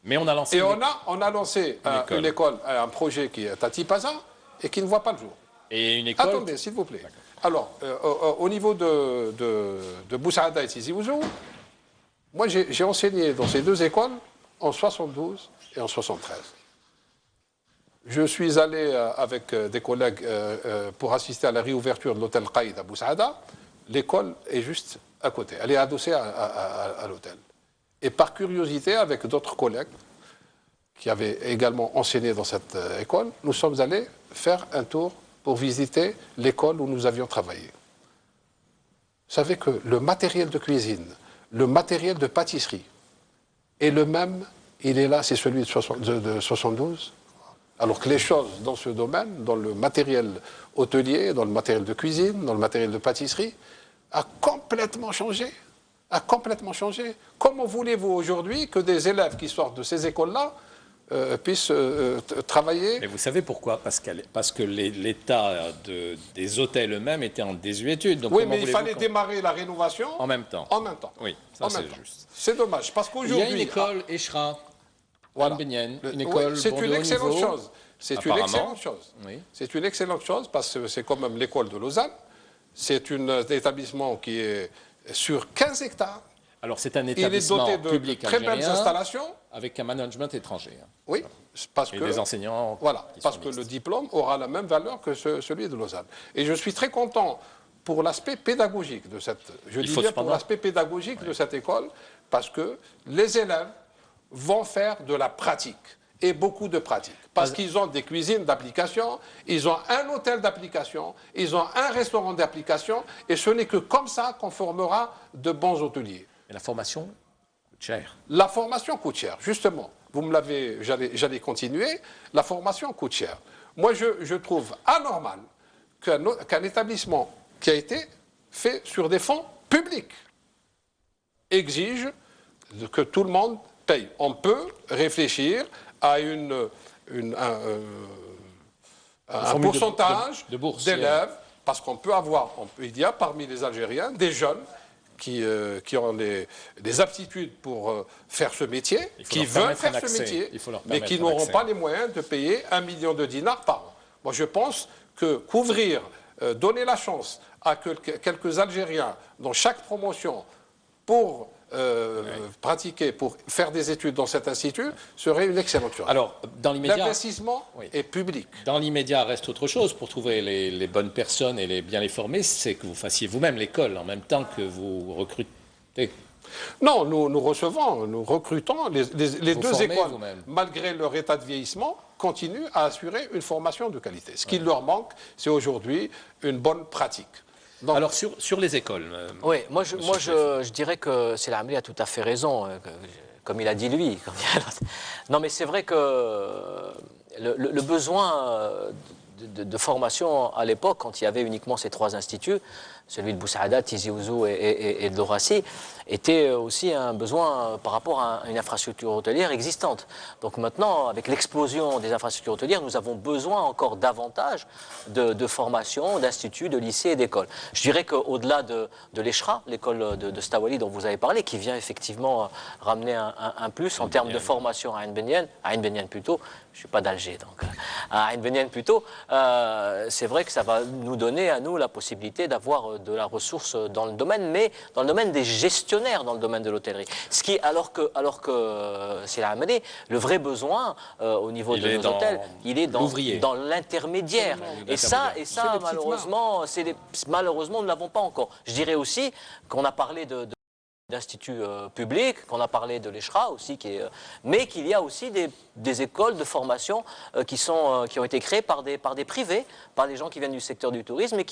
Mais on a lancé... Et on a lancé une école, un projet qui est à Tipaza et qui ne voit pas le jour. Et une école... Attendez, s'il vous plaît. Alors, au niveau de Boussaada et Tizi Ouzou, moi j'ai enseigné dans ces 2 écoles en 72 et en 73. Je suis allé avec des collègues pour assister à la réouverture de l'hôtel Qaïd à Boussaada. L'école est juste à côté. Elle est adossée à l'hôtel. Et par curiosité, avec d'autres collègues qui avaient également enseigné dans cette école, nous sommes allés faire un tour pour visiter l'école où nous avions travaillé. Vous savez que le matériel de cuisine, le matériel de pâtisserie est le même, il est là, c'est celui de 72. Alors que les choses dans ce domaine, dans le matériel hôtelier, dans le matériel de cuisine, dans le matériel de pâtisserie, a complètement changé. Comment voulez-vous aujourd'hui que des élèves qui sortent de ces écoles-là puissent travailler? Mais vous savez pourquoi? Parce que l'état des hôtels eux-mêmes était en désuétude. Donc oui, mais il fallait démarrer la rénovation en même temps. Oui, ça c'est juste. C'est dommage, parce qu'aujourd'hui... Il y a une école Eshra. Voilà. Une école c'est une excellente chose. C'est une excellente chose. Oui. C'est une excellente chose parce que c'est quand même l'école de Lausanne. C'est un établissement qui est sur 15 hectares. Alors c'est un établissement public très belles installations. Avec un management étranger. Oui, parce et que des enseignants. Voilà, parce que le diplôme aura la même valeur que celui de Lausanne. Et je suis très content pour l'aspect pédagogique de cette. Je dis bien pour l'aspect pédagogique de cette école, parce que les élèves vont faire de la pratique, et beaucoup de pratique. Parce qu'ils ont des cuisines d'application, ils ont un hôtel d'application, ils ont un restaurant d'application, et ce n'est que comme ça qu'on formera de bons hôteliers. Et la formation coûte cher. La formation coûte cher, justement. Vous me l'avez, j'allais continuer. La formation coûte cher. Moi, je trouve anormal qu'un établissement qui a été fait sur des fonds publics exige que tout le monde paye. On peut réfléchir à un pourcentage d'élèves, parce qu'on peut avoir, il y a parmi les Algériens des jeunes qui ont des aptitudes pour faire ce métier, qui veulent faire ce métier, mais qui n'auront pas les moyens de payer 1 million de dinars par an. Moi, je pense que couvrir, donner la chance à quelques Algériens dans chaque promotion pour pratiquer, pour faire des études dans cet institut, serait une excellente chose. Alors, dans l'immédiat, l'investissement est public. Dans l'immédiat, reste autre chose pour trouver les bonnes personnes et bien les former, c'est que vous fassiez vous-même l'école en même temps que vous recrutez. Non, nous recrutons. Les deux écoles, malgré leur état de vieillissement, continuent à assurer une formation de qualité. Ce qui leur manque, c'est aujourd'hui une bonne pratique. Donc, alors, sur les écoles... oui, moi je dirais que c'est Amri a tout à fait raison, comme il a dit lui. Non, mais c'est vrai que le besoin de formation à l'époque, quand il y avait uniquement ces 3 instituts, celui de Boussaada, Tizi Ouzou et de Lorassi, était aussi un besoin par rapport à une infrastructure hôtelière existante. Donc maintenant, avec l'explosion des infrastructures hôtelières, nous avons besoin encore davantage de formations, d'instituts, de lycées et d'écoles. Je dirais qu'au-delà de l'ECHRA, l'école de Stawali dont vous avez parlé, qui vient effectivement ramener un plus en termes de formation à Ain Benyen plutôt, je ne suis pas d'Alger, donc à Ain Benyen plutôt, c'est vrai que ça va nous donner à nous la possibilité d'avoir de la ressource dans le domaine, mais dans le domaine des gestionnaires dans le domaine de l'hôtellerie. Ce qui, alors que c'est la Hamadi, le vrai besoin au niveau de nos hôtels, il est dans l'intermédiaire. Et ça malheureusement, malheureusement, nous ne l'avons pas encore. Je dirais aussi qu'on a parlé d'instituts publics, qu'on a parlé de l'ECHRA aussi, mais qu'il y a aussi des écoles de formation qui ont été créées par des privés, par des gens qui viennent du secteur du tourisme et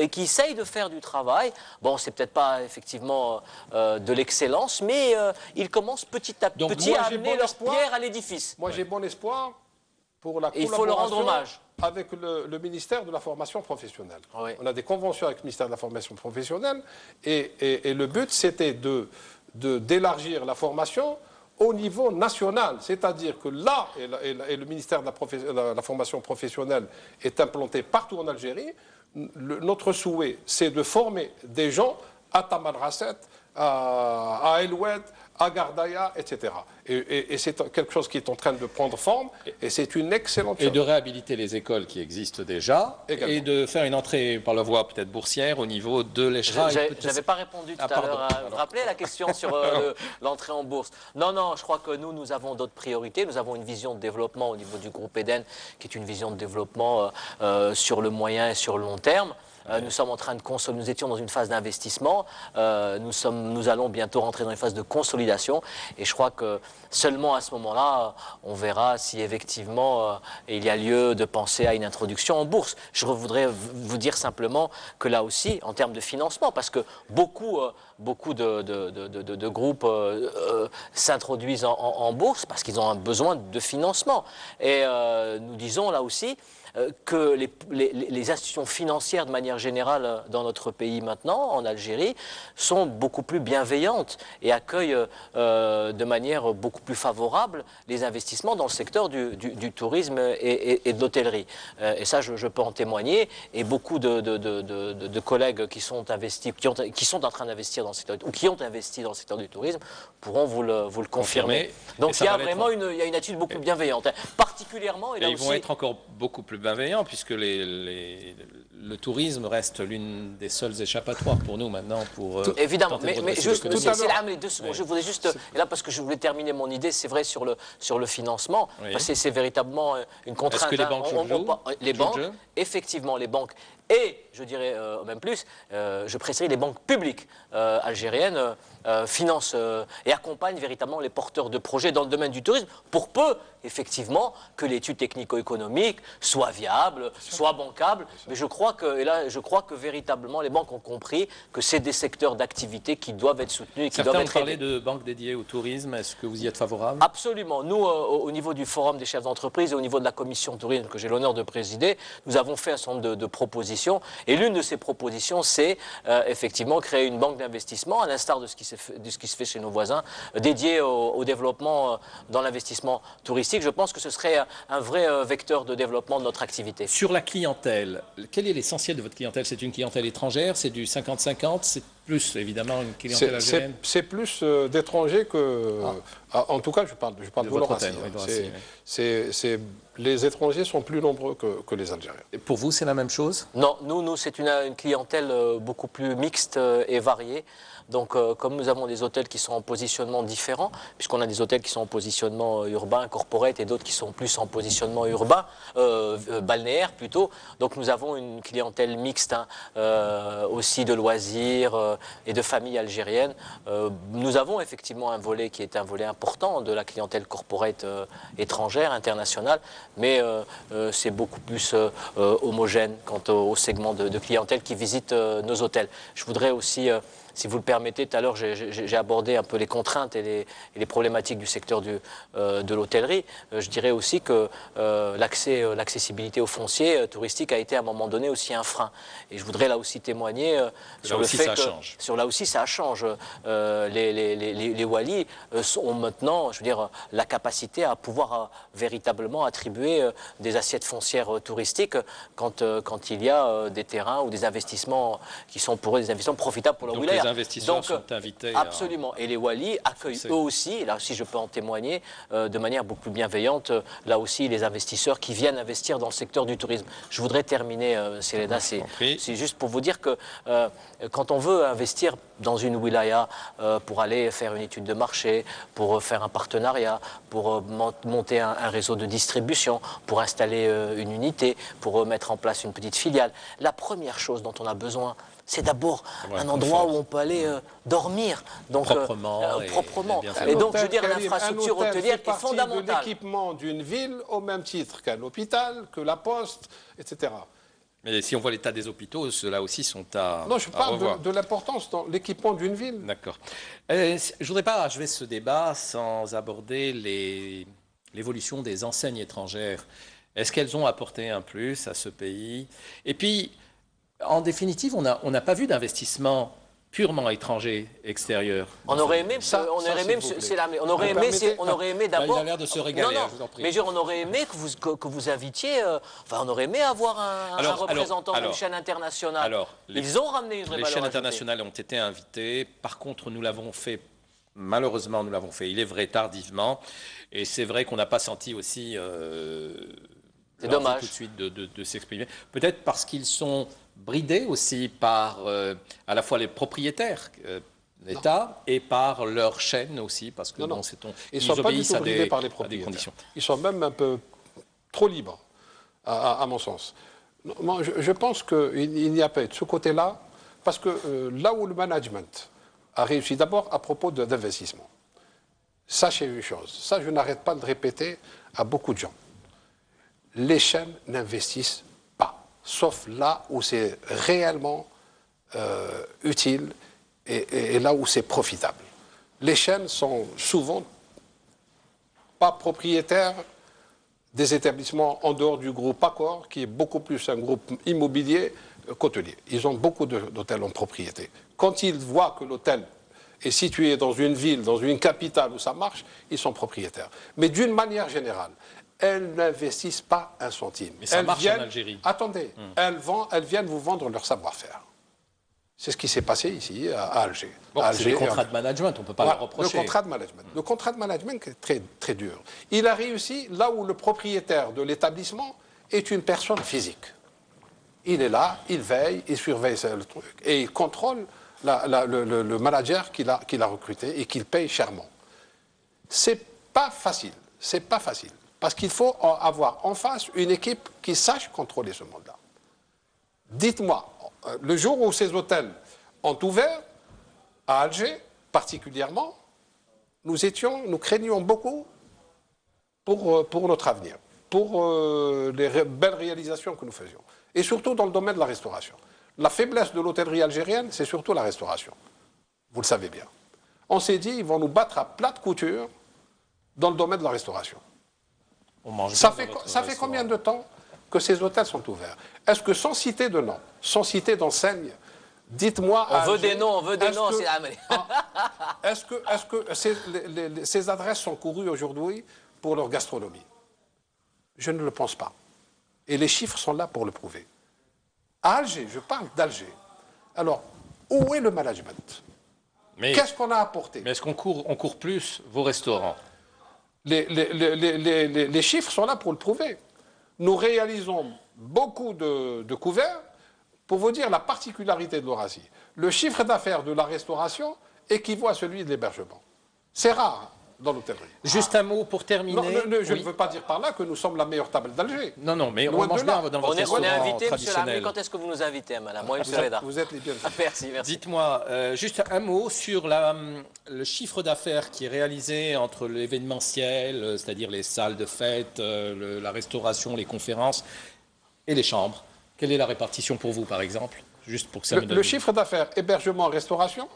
qui essayent de faire du travail. Bon, c'est peut-être pas effectivement de l'excellence, mais ils commencent petit à petit à amener leur pierre à l'édifice. Moi, j'ai bon espoir pour la collaboration. Il faut leur rendre hommage. Avec le ministère de la formation professionnelle. Oui. On a des conventions avec le ministère de la formation professionnelle et le but, c'était d'élargir la formation au niveau national. C'est-à-dire que là, et le ministère de la formation professionnelle est implanté partout en Algérie, notre souhait, c'est de former des gens à Tamanrasset, à El Oued, à Gardaya, etc. Et c'est quelque chose qui est en train de prendre forme, et c'est une excellente chose. Et de réhabiliter les écoles qui existent déjà, également. Et de faire une entrée par la voie peut-être boursière au niveau de l'ECHRA. Je n'avais pas répondu tout à l'heure. Vous rappelez la question sur l'entrée en bourse? Non, je crois que nous avons d'autres priorités. Nous avons une vision de développement au niveau du groupe Eden, qui est une vision de développement sur le moyen et sur le long terme. Nous sommes en train de consolider, nous étions dans une phase d'investissement, nous allons bientôt rentrer dans une phase de consolidation et je crois que seulement à ce moment-là, on verra si effectivement il y a lieu de penser à une introduction en bourse. Je voudrais vous dire simplement que là aussi, en termes de financement, parce que beaucoup de groupes s'introduisent en bourse parce qu'ils ont un besoin de financement. Et nous disons là aussi que les institutions financières de manière générale dans notre pays maintenant, en Algérie, sont beaucoup plus bienveillantes et accueillent de manière beaucoup plus favorable les investissements dans le secteur du tourisme et de l'hôtellerie. Et ça, je peux en témoigner. Et beaucoup de collègues qui sont en train d'investir dans le secteur, ou qui ont investi dans le secteur du tourisme pourront vous le confirmer. Donc il y a vraiment une attitude beaucoup bienveillante, hein. Particulièrement. Et ils vont être encore beaucoup plus bienveillants puisque le tourisme reste l'une des seules échappatoires pour nous maintenant. Évidemment, mais juste, c'est 2 secondes. Je voudrais juste, et là parce que je voulais terminer mon idée, c'est vrai sur le financement, parce que c'est véritablement une contrainte. Est-ce que les banques jouent les banques, effectivement, les banques. Et, je dirais même plus, je préciserai les banques publiques algériennes financent et accompagnent véritablement les porteurs de projets dans le domaine du tourisme pour peu, effectivement, que l'étude technico-économique soit viable, soit bancable. Mais je crois que véritablement les banques ont compris que c'est des secteurs d'activité qui doivent être soutenus et qui doivent être aidés. Certains ont parlé de banques dédiées au tourisme. Est-ce que vous y êtes favorable? Absolument. Nous, au niveau du Forum des chefs d'entreprise et au niveau de la commission tourisme que j'ai l'honneur de présider, nous avons fait un certain nombre de propositions. Et l'une de ces propositions, c'est effectivement créer une banque d'investissement, à l'instar de ce qui se fait chez nos voisins, dédiée au développement dans l'investissement touristique. Je pense que ce serait un vrai vecteur de développement de notre activité. Sur la clientèle, quel est l'essentiel de votre clientèle? C'est une clientèle étrangère? C'est du 50-50? C'est plus, évidemment, une clientèle algérienne? C'est plus d'étrangers que... En tout cas, je parle de Lorassi. Les étrangers sont plus nombreux que les Algériens. Et pour vous, c'est la même chose? Non, nous c'est une clientèle beaucoup plus mixte et variée. Donc, comme nous avons des hôtels qui sont en positionnement différent, puisqu'on a des hôtels qui sont en positionnement urbain, corporate, et d'autres qui sont plus en positionnement urbain, balnéaire plutôt. Donc, nous avons une clientèle mixte, aussi de loisirs et de familles algériennes. Nous avons effectivement un volet qui est un volet important de la clientèle corporate étrangère, internationale, mais c'est beaucoup plus homogène quant au segment de clientèle qui visite nos hôtels. Je voudrais aussi si vous le permettez, tout à l'heure, j'ai abordé un peu les contraintes et les problématiques du secteur de l'hôtellerie. Je dirais aussi que l'accessibilité aux fonciers touristiques a été à un moment donné aussi un frein. Et je voudrais là aussi témoigner sur le fait que là aussi ça change. Les Wallis ont maintenant, je veux dire, la capacité à pouvoir véritablement attribuer des assiettes foncières touristiques quand il y a des terrains ou des investissements qui sont pour eux des investissements profitables pour leur wilaya. Les investisseurs sont invités. Absolument. Et les Wallis accueillent eux aussi, et là aussi je peux en témoigner, de manière beaucoup plus bienveillante, là aussi les investisseurs qui viennent investir dans le secteur du tourisme. Je voudrais terminer, Céleda, c'est juste pour vous dire que quand on veut investir dans une wilaya pour aller faire une étude de marché, pour faire un partenariat, pour monter un réseau de distribution, pour installer une unité, pour mettre en place une petite filiale, la première chose dont on a besoin, c'est d'abord un endroit où on peut aller dormir. Donc, proprement. Et donc, je veux dire, l'infrastructure hôtelière est fondamentale. C'est l'équipement d'une ville au même titre qu'un hôpital, que la poste, etc. Mais si on voit l'état des hôpitaux, ceux-là aussi sont à Non, je parle revoir. de l'importance dans l'équipement d'une ville. D'accord. Je ne voudrais pas achever ce débat sans aborder l'évolution des enseignes étrangères. Est-ce qu'elles ont apporté un plus à ce pays? Et puis, en définitive, on n'a pas vu d'investissement purement étranger, extérieur. On aurait aimé, on aurait aimé d'abord. Il a l'air de se régaler, je vous en prie. Mais on aurait aimé que vous invitiez, on aurait aimé avoir un représentant d'une chaîne internationale. Ils ont ramené une vraie valeur ajoutée. Les chaînes internationales ont été invitées. Par contre, nous l'avons fait, malheureusement, nous l'avons fait, il est vrai, tardivement. Et c'est vrai qu'on n'a pas senti aussi. C'est dommage. Tout de suite de s'exprimer. Peut-être parce qu'ils sont bridés aussi par à la fois les propriétaires, l'État, et par leur chaîne aussi, parce que ils ne sont pas du tout bridés par les propriétaires. Ils sont même un peu trop libres, à mon sens. Moi, je pense qu'il n'y a pas de ce côté-là, parce que là où le management a réussi, d'abord à propos d'investissement, sachez une chose, ça je n'arrête pas de répéter à beaucoup de gens. Les chaînes n'investissent pas, sauf là où c'est réellement utile et là où c'est profitable. Les chaînes sont souvent pas propriétaires des établissements en dehors du groupe Accor, qui est beaucoup plus un groupe immobilier qu'hôtelier. Ils ont beaucoup d'hôtels en propriété. Quand ils voient que l'hôtel est situé dans une ville, dans une capitale où ça marche, ils sont propriétaires. Mais d'une manière générale, elles n'investissent pas un centime. Mais ça marche en Algérie. Attendez, elles viennent vous vendre leur savoir-faire. C'est ce qui s'est passé ici, à Alger. Bon, c'est des contrats de management, on ne peut pas leur reprocher. Le contrat de management. Le contrat de management est très, très dur. Il a réussi là où le propriétaire de l'établissement est une personne physique. Il est là, il veille, il surveille le truc, et il contrôle le manager qu'il a recruté et qu'il paye chèrement. C'est pas facile. C'est pas facile. Parce qu'il faut avoir en face une équipe qui sache contrôler ce monde-là. Dites-moi, le jour où ces hôtels ont ouvert, à Alger particulièrement, nous craignions beaucoup pour notre avenir, pour les belles réalisations que nous faisions. Et surtout dans le domaine de la restauration. La faiblesse de l'hôtellerie algérienne, c'est surtout la restauration. Vous le savez bien. On s'est dit, ils vont nous battre à plat de couture dans le domaine de la restauration. Ça fait combien de temps que ces hôtels sont ouverts? Est-ce que sans citer de nom, sans citer d'enseigne, dites-moi... On veut des noms, Est-ce que ces adresses sont courues aujourd'hui pour leur gastronomie? Je ne le pense pas. Et les chiffres sont là pour le prouver. À Alger, je parle d'Alger. Alors, où est le management? Qu'est-ce qu'on a apporté? Mais est-ce qu'on court plus vos restaurants? Les chiffres sont là pour le prouver. Nous réalisons beaucoup de couverts. Pour vous dire la particularité de l'Eurasie, le chiffre d'affaires de la restauration équivaut à celui de l'hébergement. C'est rare dans l'hôtellerie. Juste un mot pour terminer. Je ne veux pas dire par là que nous sommes la meilleure table d'Alger. Non, mais on mange bien dans votre restaurant traditionnel. On est invité, M. Lamy. Quand est-ce que vous nous invitez, madame? Moi, vous êtes les bienvenus. Merci. Dites-moi, juste un mot sur le chiffre d'affaires qui est réalisé entre l'événementiel, c'est-à-dire les salles de fête, la restauration, les conférences, et les chambres. Quelle est la répartition pour vous, par exemple? Juste pour que ça me donne... Le chiffre d'affaires hébergement-restauration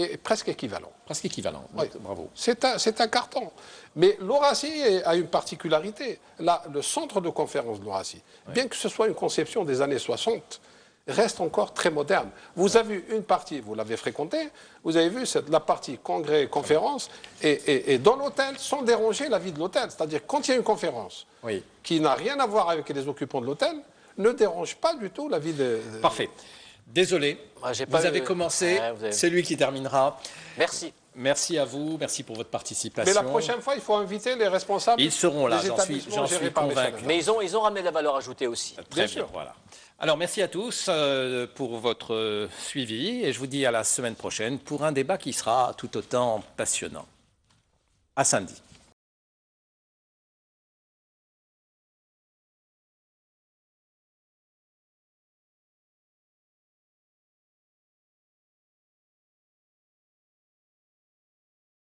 est presque équivalent. Presque équivalent, Oui. bravo. C'est un carton. Mais l'Horacie a une particularité. Là, le centre de conférence de l'Horacie, bien que ce soit une conception des années 60, reste encore très moderne. Vous avez vu une partie, vous l'avez fréquentée, vous avez vu la partie congrès-conférence, et dans l'hôtel, sans déranger la vie de l'hôtel. C'est-à-dire, quand il y a une conférence qui n'a rien à voir avec les occupants de l'hôtel, ne dérange pas du tout la vie de... Parfait. Désolé, vous avez commencé, c'est lui qui terminera. Merci. Merci à vous, merci pour votre participation. Mais la prochaine fois, il faut inviter les responsables. Ils seront là, des j'en suis convaincu. Mais ils ont ramené de la valeur ajoutée aussi. Très bien, voilà. Alors, merci à tous pour votre suivi et je vous dis à la semaine prochaine pour un débat qui sera tout autant passionnant. À samedi.